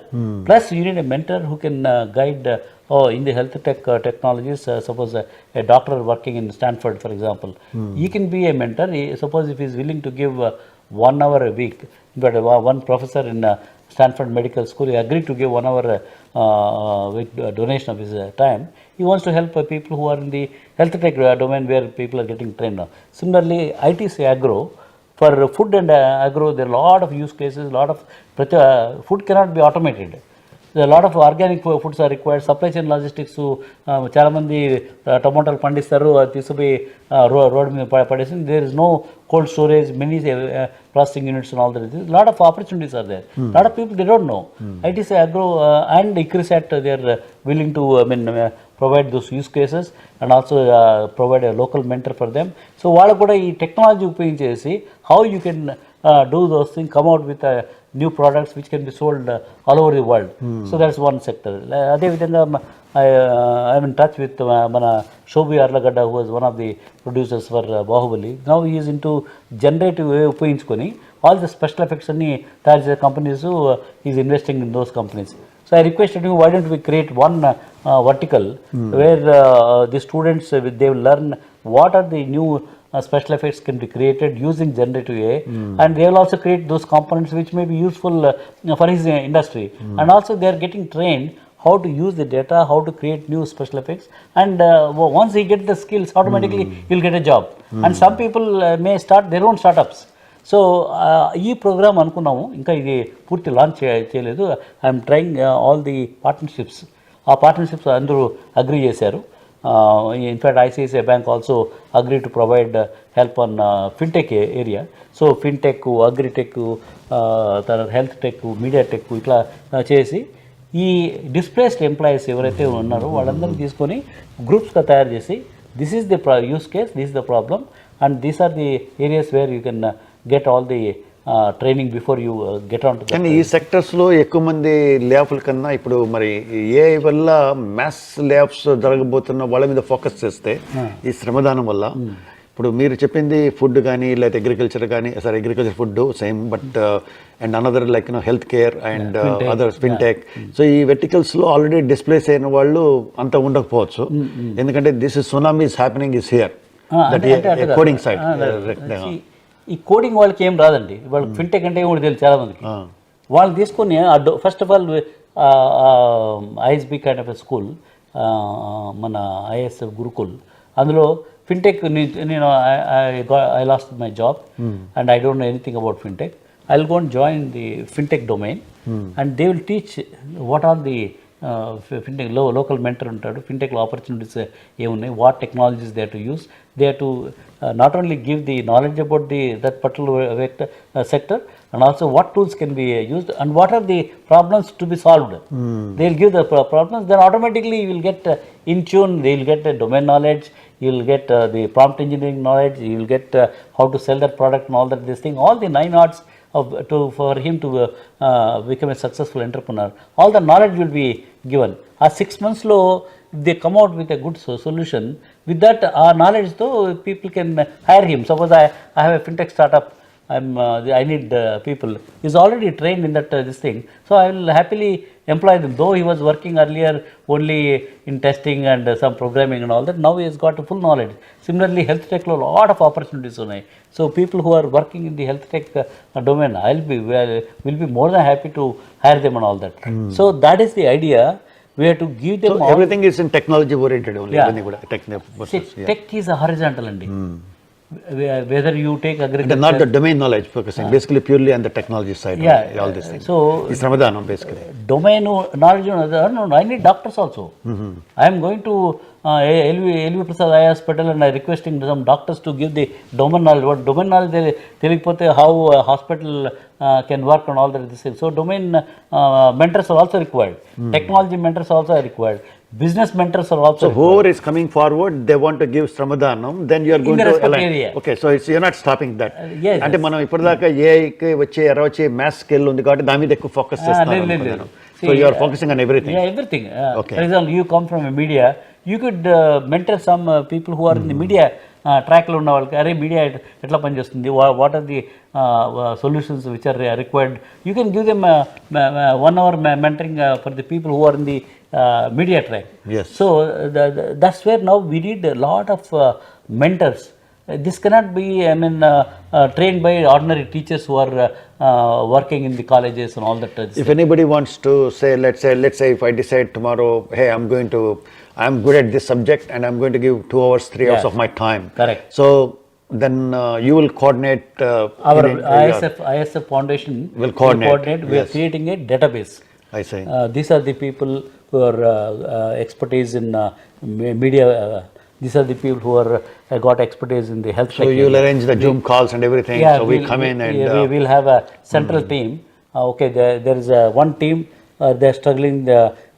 Speaker 2: plus you need a mentor who can guide in the health tech technologies. Suppose a doctor working in Stanford, for example, he can be a mentor. Suppose if he is willing to give 1 hour a week, but one professor in Stanford Medical School, he agreed to give 1 hour with donation of his time. He wants to help people who are in the health tech domain where people are getting trained now. Similarly, ITC Agro, for food and agro, there are a lot of use cases, lot of food cannot be automated. There are a lot of organic foods are required. Supply chain logistics, చాలా మంది టొమాటోలు పండిస్తారు, అది తీసుకుపోయి road మీద పడేసి, there is no cold storage, many processing units and all that. A lot of opportunities are there. Lot of people, they don't know. ITC Agro and ICRISAT, they are willing to provide those use cases and also provide a local mentor for them. So వాళ్ళకు కూడా ఈ technology ఉపయోగించేసి how you can do those things, come out with new products which can be sold all over the world. So that's one sector. అదే విధంగా I am in touch with mana Shobhi Arlagadda, who was one of the producers for Bahubali. Now he is into generative way ఉపయోగించుకొని all the special effects అన్ని తయారు చేసే companies, he is investing in those companies. So I requested him, why don't we create one vertical where the students they will learn what are the new special effects can be created using generative AI, and they will also create those components which may be useful for his industry. And also they are getting trained how to use the data, how to create new special effects, and once he gets the skills, automatically he will get a job. And some people may start their own startups. So ఈ programme అనుకున్నాము, ఇంకా ఇది పూర్తి launch చేయలేదు. I'm trying all the partnerships. ఆ partnerships అందరూ agree చేశారు. In fact ICICI bank also agree to provide help on fintech area. So fintech, agritech, తర్వాత హెల్త్ టెక్, మీడియా టెక్ ఇట్లా చేసి ఈ డిస్ప్లేస్డ్ ఎంప్లాయీస్ ఎవరైతే ఉన్నారో వాళ్ళందరినీ తీసుకొని గ్రూప్స్గా తయారు చేసి, this is the use case, this is the problem, and these are the areas where you can get all the training before you get on to that.
Speaker 1: కానీ ఈ సెక్టర్స్లో ఎక్కువ మంది లేఆఫ్ల కన్నా ఇప్పుడు మరి ఏఐ వల్ల మ్యాస్ లేఆఫ్స్ జరగబోతున్న వాళ్ళ మీద ఫోకస్ చేస్తే ఈ శ్రమదానం వల్ల, ఇప్పుడు మీరు చెప్పింది ఫుడ్ కానీ లేకపోతే అగ్రికల్చర్ కానీ, sorry agriculture food same, but and another like health care and other fintech. So ఈ వెర్టికల్స్లో ఆల్రెడీ డిస్ప్లేస్ అయిన వాళ్ళు అంత ఉండకపోవచ్చు, ఎందుకంటే this is tsunami is happening is here, that coding side.
Speaker 2: ఈ కోడింగ్ వాళ్ళకి ఏం రాదండి, వాళ్ళకి ఫిన్టెక్ అంటే కూడా తెలియదు చాలామందికి. వాళ్ళని తీసుకొని first of all ISB kind of a school, మన ఐఎస్ గురుకుల్, అందులో ఫిన్టెక్ నేను I lost my job and I don't know anything about fintech. I will go and join the fintech domain and they will teach what are the fintech local mentor ఉంటాడు, ఫిన్టెక్లో opportunities ఏమున్నాయి, what technologies they to use, they to not only give the knowledge about that particular sector, and also what tools can be used and what are the problems to be solved. They will give the problems, then automatically you will get in tune, they will get domain knowledge, you will get the prompt engineering knowledge, you will get how to sell that product and all that, this thing, all the 9 arts for him to become a successful entrepreneur. All the knowledge will be given. 6 months lo they come out with a good solution. With that knowledge though, people can hire him. Suppose I have a fintech startup, I need people. He's already trained in that this thing, so I will happily employ them. Though he was working earlier only in testing and some programming and all that, now he has got a full knowledge. Similarly, health tech lo lot of opportunities unnai. So people who are working in the health tech domain, will be more than happy to hire them and all that. So that is the idea. We have to give them
Speaker 1: everything is in technology oriented only.
Speaker 2: Yeah. Tech is a horizontal andi. whether you take agriculture.
Speaker 1: And not the domain knowledge focusing, basically purely on the technology side.
Speaker 2: Yeah,
Speaker 1: only, all these things.
Speaker 2: so
Speaker 1: it's Ramadhan basically.
Speaker 2: domain knowledge, no, I need doctors also. I am going to LV Prasad Eye Hospital and I requesting some doctors to give the domain knowledge. What domain knowledge తెలియకపోతే how hospital can work on all that. So domain mentors are also required. Technology mentors also are required. Business mentors are also
Speaker 1: so whoever is coming forward, they want to give Sramadhanam, then you are going to align.
Speaker 2: Area.
Speaker 1: Okay, so it's, you're not stopping that.
Speaker 2: Yes.
Speaker 1: అంటే మనం ఇప్పటిదాకా ఏఐకి వచ్చే వచ్చే maths skill ఉంది కాబట్టి దాని మీద ఎక్కువ ఫోకస్ చేస్తున్నాను. So you are focusing on everything.
Speaker 2: Yeah, everything.
Speaker 1: Okay.
Speaker 2: For example, you come from a media, you could mentor some people who are in the media track లో ఉన్న వాళ్ళకి, అరే మీడియా ఎట్లా పనిచేస్తుంది, what are the solutions which are required. You can give them 1 hour mentoring for the people who are in the media track.
Speaker 1: Yes.
Speaker 2: So that's where now we need a lot of mentors. This cannot be, trained by ordinary teachers who are working in the colleges and all that.
Speaker 1: If anybody wants to say, let's say if I decide tomorrow, hey, I'm good at this subject and I'm going to give 2 hours, 3 hours of my time.
Speaker 2: Correct.
Speaker 1: So then you will coordinate.
Speaker 2: Our ISF Foundation
Speaker 1: will coordinate.
Speaker 2: We are creating a database.
Speaker 1: I say.
Speaker 2: These are the people who are expertise in media. These are the people who are got expertise in the health.
Speaker 1: So you will arrange the Zoom calls and everything.
Speaker 2: Yeah,
Speaker 1: so we come in and
Speaker 2: we will have a central team. Okay, there is one team. They are struggling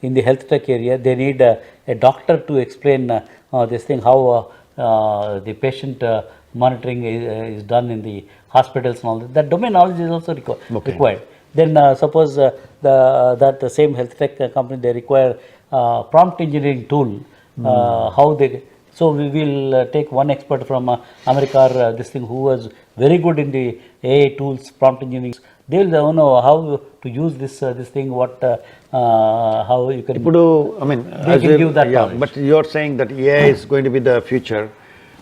Speaker 2: in the health tech area. They need a doctor to explain this thing, how the patient monitoring is done in the hospitals and all that. That domain knowledge is also required. Then suppose that the same health tech company, they require prompt engineering tool. How they, so we will take one expert from America or this thing who was very good in the AI tools, prompt engineering. They will know how to use this thing, what how you can. They can give that knowledge.
Speaker 1: But you are saying that AI is going to be the future.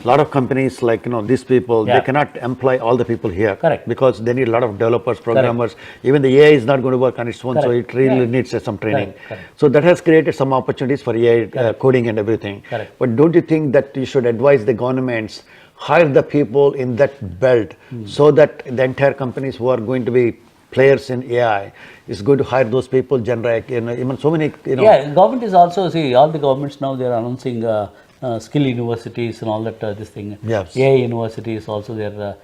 Speaker 1: A lot of companies, like these people, they cannot employ all the people here.
Speaker 2: Correct.
Speaker 1: Because they need a lot of developers, programmers. Even the AI is not going to work on its own, so it really needs some training.
Speaker 2: Correct.
Speaker 1: So that has created some opportunities for AI coding and everything.
Speaker 2: Correct.
Speaker 1: But don't you think that you should advise the governments hire the people in that belt so that the entire companies who are going to be players in AI is going to hire those people, generate, even so many,
Speaker 2: Yeah, government is also, see, all the governments now, they are announcing skill universities and all that, this thing.
Speaker 1: Yes.
Speaker 2: AI university is also there.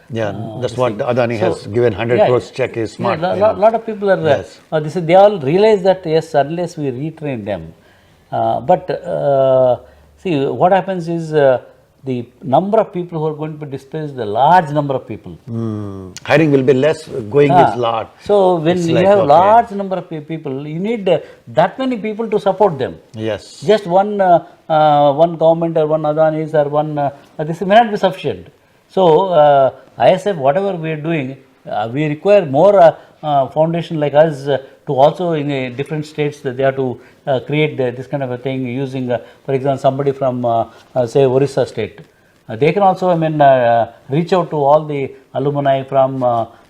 Speaker 1: That's what Adani has given 100 crores check is smart.
Speaker 2: Lot of people are, they all realize that, yes, unless we retrain them. But see, what happens is, the number of people who are going to be displaced, the large number of people.
Speaker 1: Hiring will be less, going is large.
Speaker 2: So when you have large number of people, you need that many people to support them.
Speaker 1: Yes.
Speaker 2: Just one government or one Adani's or one, this may not be sufficient. So ISF, whatever we are doing, we require more foundation like us to also in different states that they have to create this kind of a thing using, for example, somebody from say Orissa state. They can also, reach out to all the alumni from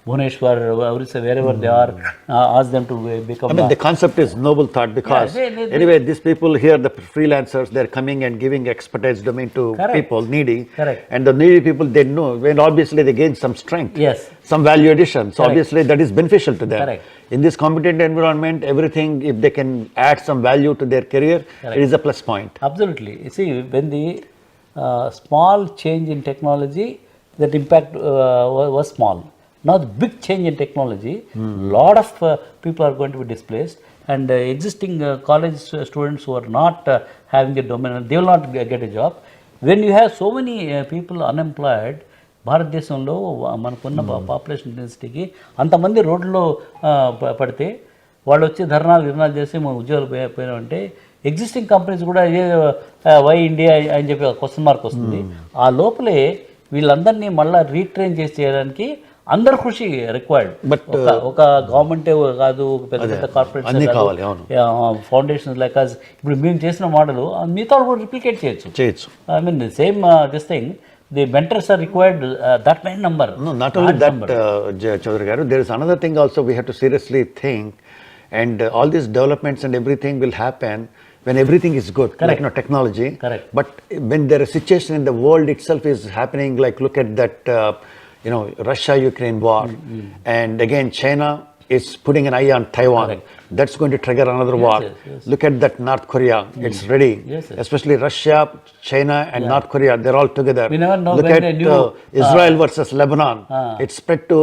Speaker 2: Bhubaneswar, Orissa, wherever they are, ask them to become.
Speaker 1: The concept is noble thought because anyway, these people here, the freelancers, they're coming and giving expertise domain to people needy.
Speaker 2: Correct.
Speaker 1: And the needy people, they know, when obviously they gain some strength.
Speaker 2: Yes.
Speaker 1: Some value addition. So obviously that is beneficial to them.
Speaker 2: Correct.
Speaker 1: In this competent environment, everything, if they can add some value to their career, it is a plus point.
Speaker 2: Absolutely. You see, when the small change in technology, that impact was small. Now the big change in technology, lot of people are going to be displaced, and existing college students who are not having a domain, they will not get a job. When you have so many people unemployed, భారతదేశంలో మనకున్న population డెన్సిటీకి అంతమంది రోడ్లో పడితే వాళ్ళు వచ్చి ధర్నాలు చేసి మన ఉద్యోగాలు పోయినామంటే ఎగ్జిస్టింగ్ కంపెనీస్ కూడా ఇదే వై ఇండియా అని చెప్పి క్వశ్చన్ మార్క్ వస్తుంది. ఆ లోపలే వీళ్ళందరినీ మళ్ళీ రీట్రైన్ చేయడానికి అందరు కృషి రిక్వైర్డ్. బట్ ఒక గవర్నమెంటే కాదు, పెద్ద పెద్ద కార్పొరేట్స్, ఫౌండేషన్స్ లైక్ అస్, ఇప్పుడు మేము చేసిన మోడల్ మిగతా కూడా రిప్లికేట్ చేయొచ్చు. Same this thing, the mentors are required that many number.
Speaker 1: No, not only that, Chowdary garu, there is another thing also we have to seriously think, and all these developments and everything will happen when everything is good,
Speaker 2: Correct.
Speaker 1: like technology.
Speaker 2: Correct.
Speaker 1: But when there is a situation in the world itself is happening, like look at that, Russia-Ukraine war, and again China is putting an eye on Taiwan.
Speaker 2: Correct.
Speaker 1: That's going to trigger another war.
Speaker 2: Yes.
Speaker 1: Look at that North Korea. It's ready.
Speaker 2: Yes.
Speaker 1: Especially Russia, China, and North Korea. They're all together.
Speaker 2: We never know
Speaker 1: Look
Speaker 2: when
Speaker 1: at
Speaker 2: they knew,
Speaker 1: Israel versus Lebanon. It's spread to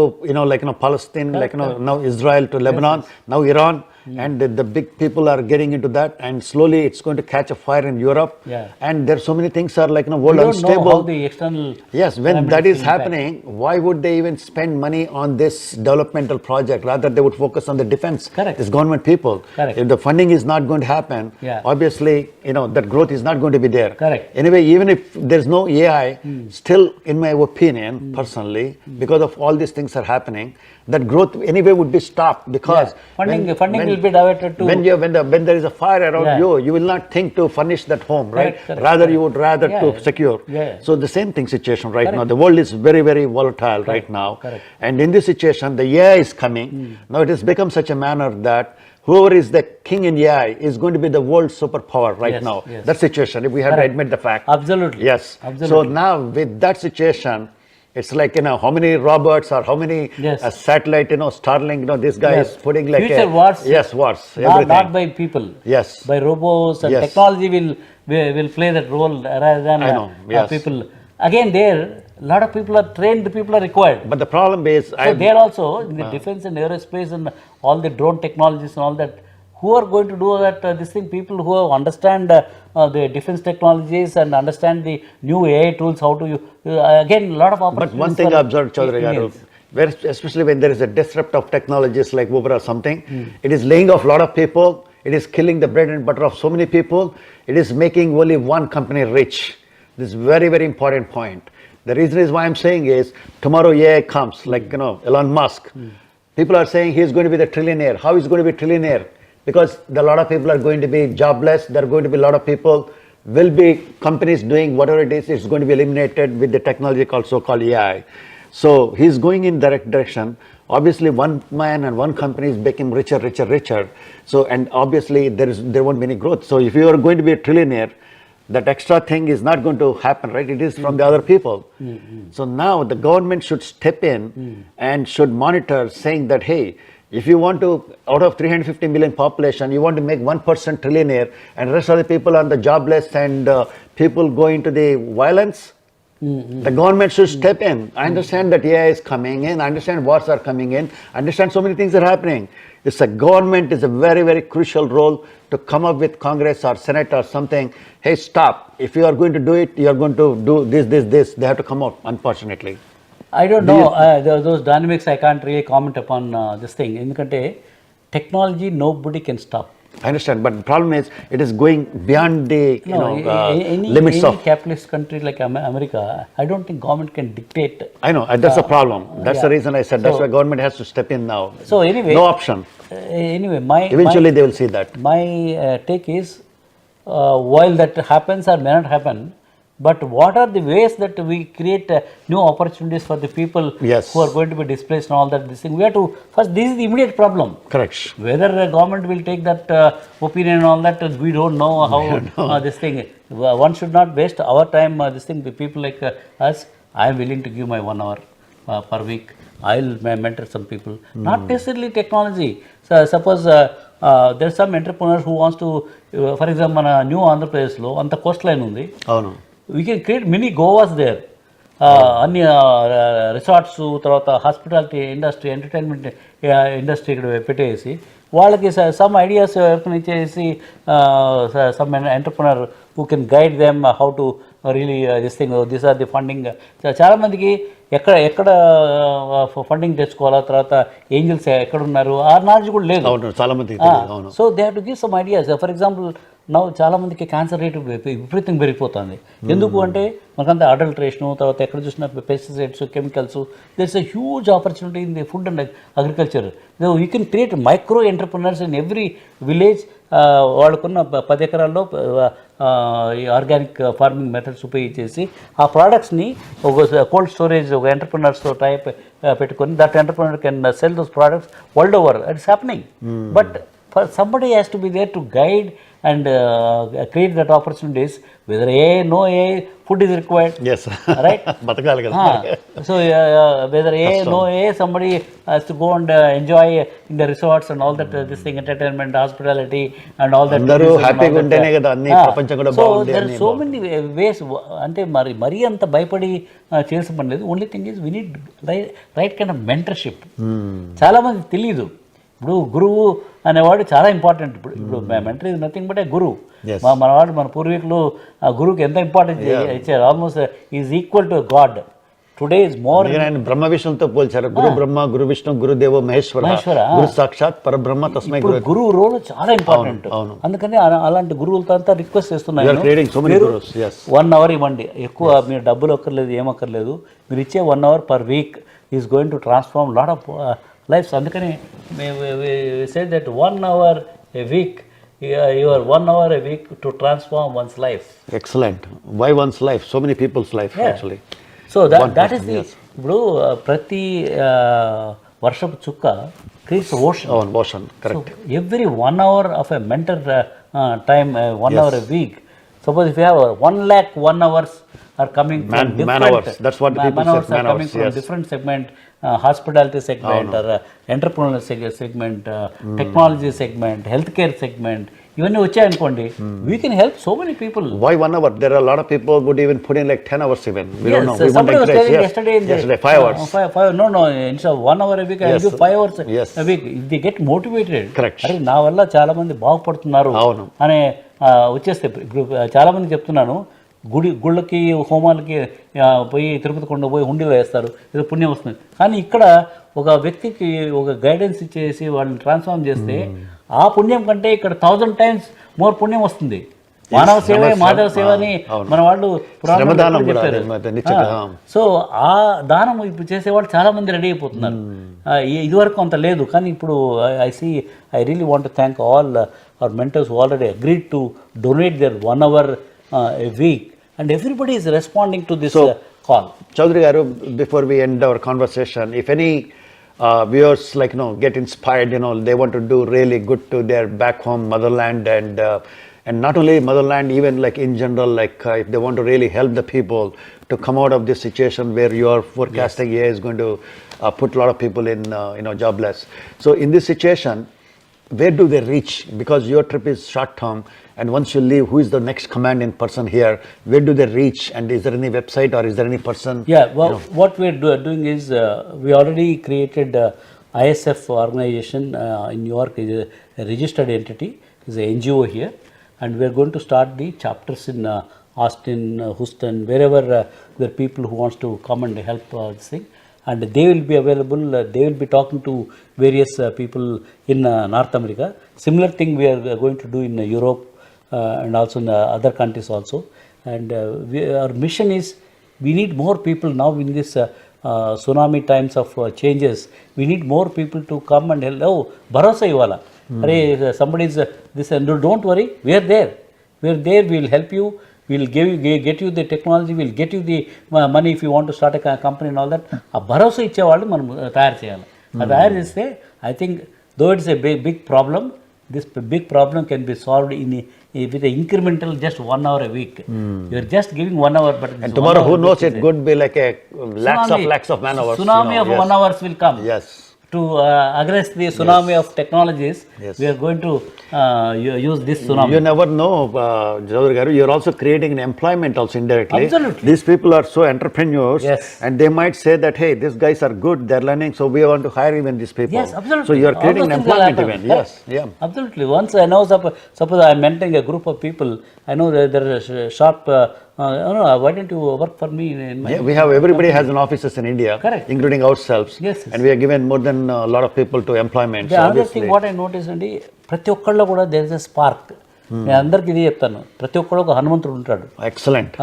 Speaker 1: Palestine,
Speaker 2: Correct.
Speaker 1: now Israel to Lebanon, now Iran. And the big people are getting into that, and slowly it's going to catch a fire in Europe. And there's so many things are world
Speaker 2: We don't
Speaker 1: unstable.
Speaker 2: know how the external.
Speaker 1: Yes, when that
Speaker 2: parameters
Speaker 1: is
Speaker 2: will
Speaker 1: happening, why would they even spend money on this developmental project? Rather, they would focus on the defense.
Speaker 2: Correct.
Speaker 1: This government people.
Speaker 2: Correct.
Speaker 1: If the funding is not going to happen, obviously, that growth is not going to be there.
Speaker 2: Correct.
Speaker 1: Anyway, even if there's no AI, still, in my opinion, personally, because of all these things are happening, that growth anyway would be stopped, because
Speaker 2: funding will be diverted to.
Speaker 1: When there is a fire around you will not think to furnish that home, right? Rather, you would rather to secure. So the same thing situation right now. The world is very, very volatile right now. And in this situation, the AI is coming. Now it has become such a manner that whoever is the king in AI is going to be the world superpower right now. That situation, if we have to admit the fact.
Speaker 2: Absolutely.
Speaker 1: Yes.
Speaker 2: Absolutely.
Speaker 1: So now with that situation, it's like, how many robots or how many satellite, Starlink, this guy is putting like
Speaker 2: future wars.
Speaker 1: Yes, wars.
Speaker 2: Not by people.
Speaker 1: Yes.
Speaker 2: By robots, and technology will play that role rather than people. Again, a lot of people are trained, people are required.
Speaker 1: But the problem is...
Speaker 2: So they are also in the defense and aerospace and all the drone technologies and all that. Who are going to do that? This thing, people who understand the defense technologies and understand the new AI tools, how to use. Again, a lot of opportunities.
Speaker 1: But one thing I observed, Chowdary Garu, especially when there is a disrupt of technologies like Uber or something, it is laying off a lot of people. It is killing the bread and butter of so many people. It is making only one company rich. This is very, very important point. The reason is why I'm saying is, tomorrow AI comes, like, Elon Musk. People are saying he's going to be the trillionaire. How is he going to be trillionaire? Because a lot of people are going to be jobless. There are going to be a lot of people, will be companies doing whatever it is, it's going to be eliminated with the technology called so-called AI. So he's going in direct direction. Obviously, one man and one company is making richer. So, and obviously there won't be any growth. So if you are going to be a trillionaire, that extra thing is not going to happen, right? It is from the other people. So now the government should step in and should monitor, saying that, hey, if you want to, out of 350 million population, you want to make 1% trillionaire, and rest of the people are the jobless and people go into the violence, the government should step in. I understand that AI is coming in, I understand wars are coming in, I understand so many things are happening. It's a government is a very, very crucial role to come up with Congress or Senate or something. Hey, stop. If you are going to do it, you are going to do this. They have to come out, unfortunately.
Speaker 2: I don't know. Those dynamics, I can't really comment upon this thing. Endukante technology, nobody can stop.
Speaker 1: I understand, but the problem is it is going beyond the limits of
Speaker 2: any capitalist country like America. I don't think government can dictate.
Speaker 1: I know that's the problem. That's the reason I said that's why government has to step in now.
Speaker 2: So anyway,
Speaker 1: no option.
Speaker 2: Anyway,
Speaker 1: eventually they will see that.
Speaker 2: My take is, while that happens or may not happen, but what are the ways that we create new opportunities for the people who are going to be displaced and all that? This thing we have to first. This is the immediate problem.
Speaker 1: Correct.
Speaker 2: Whether the government will take that opinion and all that, we don't know how this thing. One should not waste our time. This thing, the people like us. I am willing to give my 1 hour per week. I'll mentor some people. Not necessarily technology. So suppose there's some entrepreneur who wants to, for example, new Andhra Pradesh lo anta coastline undi.
Speaker 1: Oh no.
Speaker 2: We can create mini Goas there. Any resorts, hospitality industry, entertainment industry petesi. వాళ్ళకి some ideas ఇచ్చేసి some entrepreneur who can guide them how to really this thing, these are the funding. చాలా మందికి ఎక్కడ funding తెచ్చుకోవాలా, తర్వాత angels ఎక్కడ ఉన్నారు ఆ నాలెడ్జ్ కూడా లేదు.
Speaker 1: చాలా మంది.
Speaker 2: So they have to give some ideas. For example నా చాలా మందికి క్యాన్సర్ రేటు విపరీతం పెరిగిపోతుంది. ఎందుకు అంటే మనకంతా అడల్ట్రేషను, తర్వాత ఎక్కడ చూసిన pesticides, chemicals. There is a huge opportunity in the food and agriculture. You can create micro entrepreneurs in every village. వాళ్ళకున్న 10 ఎకరాల్లో ఆర్గానిక్ ఫార్మింగ్ మెథడ్స్ ఉపయోగించేసి ఆ ప్రోడక్ట్స్ని ఒక కోల్డ్ స్టోరేజ్ ఒక ఎంటర్ప్రినర్స్తో టైప్ పెట్టుకొని that entrepreneur can sell those products world over. It's happening. But somebody has to be there to guide and create that opportunities. Whether no food is required.
Speaker 1: Yes.
Speaker 2: Right.
Speaker 1: బతకాలి కదా.
Speaker 2: So whether no somebody has to go and enjoy in the resorts and all that, this thing, entertainment, hospitality and all that.
Speaker 1: అందరూ హ్యాపీగా ఉంటేనే కదా అన్ని ప్రపంచం కూడా బాగుంది.
Speaker 2: So there are so many ways. అంటే మరీ అంత భయపడి చేయాల్సిన పని లేదు. Only thing is we need right kind of mentorship. చాలా మంది తెలియదు. ఇప్పుడు గురువు అనేవాడు చాలా ఇంపార్టెంట్. ఇప్పుడు mentor is nothing but a గురువు. మన పూర్వీకులు ఆ గురువుకి ఎంత ఇంపార్టెన్స్ ఇచ్చారు. Almost is equal to God. Today is more.
Speaker 1: Brahma విష్ణుతో పోల్చారు. గురు బ్రహ్మ, గురు విష్ణు, గురుదేవో మహేశ్వర, గురు సాక్షాత్ పరబ్రహ్మ తస్మై గురు.
Speaker 2: గురువు రోల్ చాలా ఇంపార్టెంట్. అందుకని అలాంటి గురువులతో అంతా రిక్వెస్ట్ చేస్తున్నాను. 1 hour ఇవ్వండి. ఎక్కువ మీరు డబ్బులు అక్కర్లేదు, ఏమక్కర్లేదు. మీరు ఇచ్చే 1 hour per week is going to transform lot of lives. అందుకని we said that 1 hour a week, your 1 hour a week to transform one's life.
Speaker 1: Excellent. Why one's life? So many people's life actually.
Speaker 2: So that is the ఇప్పుడు ప్రతి వర్షపు చుక్క creates ocean.
Speaker 1: Ocean, correct.
Speaker 2: So every 1 hour of a mentor time, 1 hour a week. Suppose if you have 1 lakh 1 hours are coming from different
Speaker 1: man hours. That's what the people say.
Speaker 2: Man hours are coming from different segment. Hospitality segment or entrepreneurial segment, technology segment, healthcare segment. ఇవన్నీ వచ్చాయనుకోండి, we can help so many people.
Speaker 1: Why 1 hour? There are a lot of people would even put in like 10 hours even. We don't know.
Speaker 2: Somebody was telling yesterday
Speaker 1: 5 hours.
Speaker 2: No, instead of 1 hour a week, I give 5 hours a week. If they get motivated,
Speaker 1: correct.
Speaker 2: అరే నా వల్ల చాలా మంది బాగుపడుతున్నారు అనే వచ్చేస్తే. ఇప్పుడు చాలా మంది చెప్తున్నాను, గుళ్ళకి హోమాలకి పోయి తిరుపతి కొండ పోయి హుండీలో వేస్తారు, ఏదో పుణ్యం వస్తుంది. కానీ ఇక్కడ ఒక వ్యక్తికి ఒక గైడెన్స్ ఇచ్చేసి వాళ్ళని ట్రాన్స్ఫార్మ్ చేస్తే ఆ పుణ్యం కంటే ఇక్కడ 1000 times మోర్ పుణ్యం వస్తుంది. మానవ సేవ మాధవ సేవ అని మన వాళ్ళు చెప్పారు. సో ఆ దానం ఇప్పుడు చేసేవాళ్ళు చాలా మంది రెడీ అయిపోతున్నారు. ఇదివరకు అంత లేదు, కానీ ఇప్పుడు I really want to thank all our mentors who already agreed to donate their 1 hour a week, and everybody is responding to this call.
Speaker 1: Chowdary garu, before we end our conversation, if any viewers get inspired, they want to do really good to their back home motherland, and not only motherland, even like in general, if they want to really help the people to come out of this situation where you are forecasting AI is going to put a lot of people in jobless. So in this situation, where do they reach? Because your trip is short term, and once you leave, who is the next commanding person here? Where do they reach? And is there any website or is there any person?
Speaker 2: Yeah, well, what we're doing is we already created ISF organization in New York. Is a registered entity, is an NGO here, and we're going to start the chapters in Austin, Houston, wherever there are people who wants to come and help this thing. And they will be available, they will be talking to various people in North America. Similar thing we are going to do in Europe and also in other countries also. And our mission is, we need more people now in this tsunami times of changes. We need more people to come and help. Oh, bharosa ivala. Somebody is this, and don't worry, we are there. We are there, we will help you. We'll get you the technology, we'll get you the money if you want to start a company and all that. ఆ భరోసా ఇచ్చేవాళ్ళు మనం తయారు చేయాలి. అది తయారు చేస్తే I think though it's a big problem, this big problem can be solved with an incremental just 1 hour a week. You're just giving 1 hour, but
Speaker 1: and tomorrow who knows, it could be like a lakhs of man hours.
Speaker 2: Tsunami of 1 hours will come.
Speaker 1: Yes.
Speaker 2: To address the tsunami of technologies, we are going to use this tsunami.
Speaker 1: You never know, Chowdary garu, you're also creating an employment also indirectly.
Speaker 2: Absolutely.
Speaker 1: These people are so entrepreneurs, and they might say that, hey, these guys are good, they're learning, so we want to hire even these people.
Speaker 2: Yes, absolutely.
Speaker 1: So you're creating an employment event. Yes, yeah.
Speaker 2: Absolutely. Once I know, suppose I'm mentoring a group of people, I know that there is a sharp, why don't you work for me in my...
Speaker 1: Yeah, we have, everybody has an offices in India,
Speaker 2: correct,
Speaker 1: including ourselves.
Speaker 2: Yes.
Speaker 1: And we are given more than a lot of people to employment.
Speaker 2: The other thing what I noticed అండి, ప్రతి ఒక్కళ్ళలో కూడా there is a spark. నేను అందరికి ఇది చెప్తాను, ప్రతి ఒక్కడు ఒక హనుమంతుడు ఉంటాడు.
Speaker 1: ఎక్సలెంట్.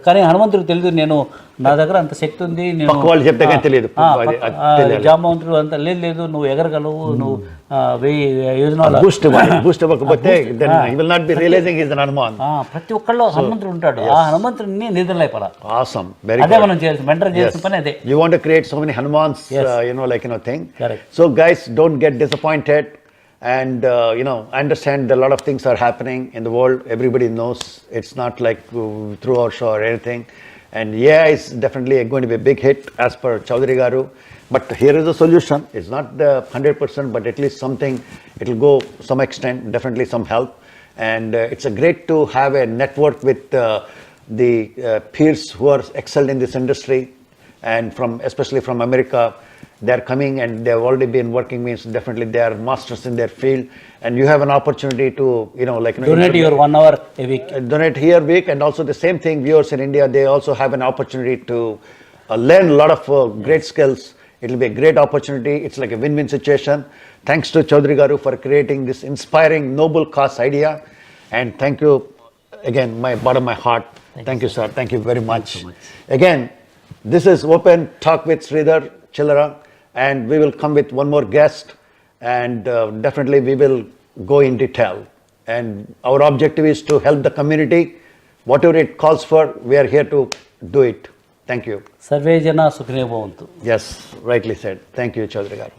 Speaker 2: కానీ హనుమంతుడికి తెలియదు నేను నా దగ్గర అంత శక్తి ఉంది, నేను జాంబవంతుడు అంత లేదు, నువ్వు ఎగరగలవు, నువ్వు 1000 యోజనాలు
Speaker 1: బూస్ట్ ఇవ్వకపోతే
Speaker 2: ప్రతి ఒక్కళ్ళు హనుమంతుడు ఉంటాడు. ఆ హనుమంతుడిని నిద్రలేపాల.
Speaker 1: Awesome. Very
Speaker 2: అదే మనం చేయాల్సి మెంటర్ చేయాల్సిన పని అదే.
Speaker 1: You want to create so many Hanumans, thing.
Speaker 2: Correct.
Speaker 1: So guys, don't get disappointed. And I understand that a lot of things are happening in the world. Everybody knows it's not like through our show or anything. And yeah, it's definitely going to be a big hit as per Chowdary Garu. But here is the solution. It's not the 100%, but at least something. It'll go some extent, definitely some help. And it's a great to have a network with the peers who are excelled in this industry, and especially from America. They're coming and they've already been working, means definitely they are masters in their field, and you have an opportunity to
Speaker 2: donate your 1 hour a week.
Speaker 1: Donate here a week. And also the same thing, viewers in India, they also have an opportunity to learn a lot of great skills. It'll be a great opportunity. It's like a win-win situation. Thanks to Chowdary Garu for creating this inspiring noble cause idea, and thank you again, my bottom of my heart. Thank you, sir. Thank you very much.
Speaker 2: So much.
Speaker 1: Again, this is Open Talk with Sridhar, Chillara, and we will come with one more guest, and definitely we will go in detail. And our objective is to help the community. Whatever it calls for, we are here to do it. Thank you.
Speaker 2: Sarve jana sukhine bhavantu.
Speaker 1: Yes, rightly said. Thank you, Chowdary Garu.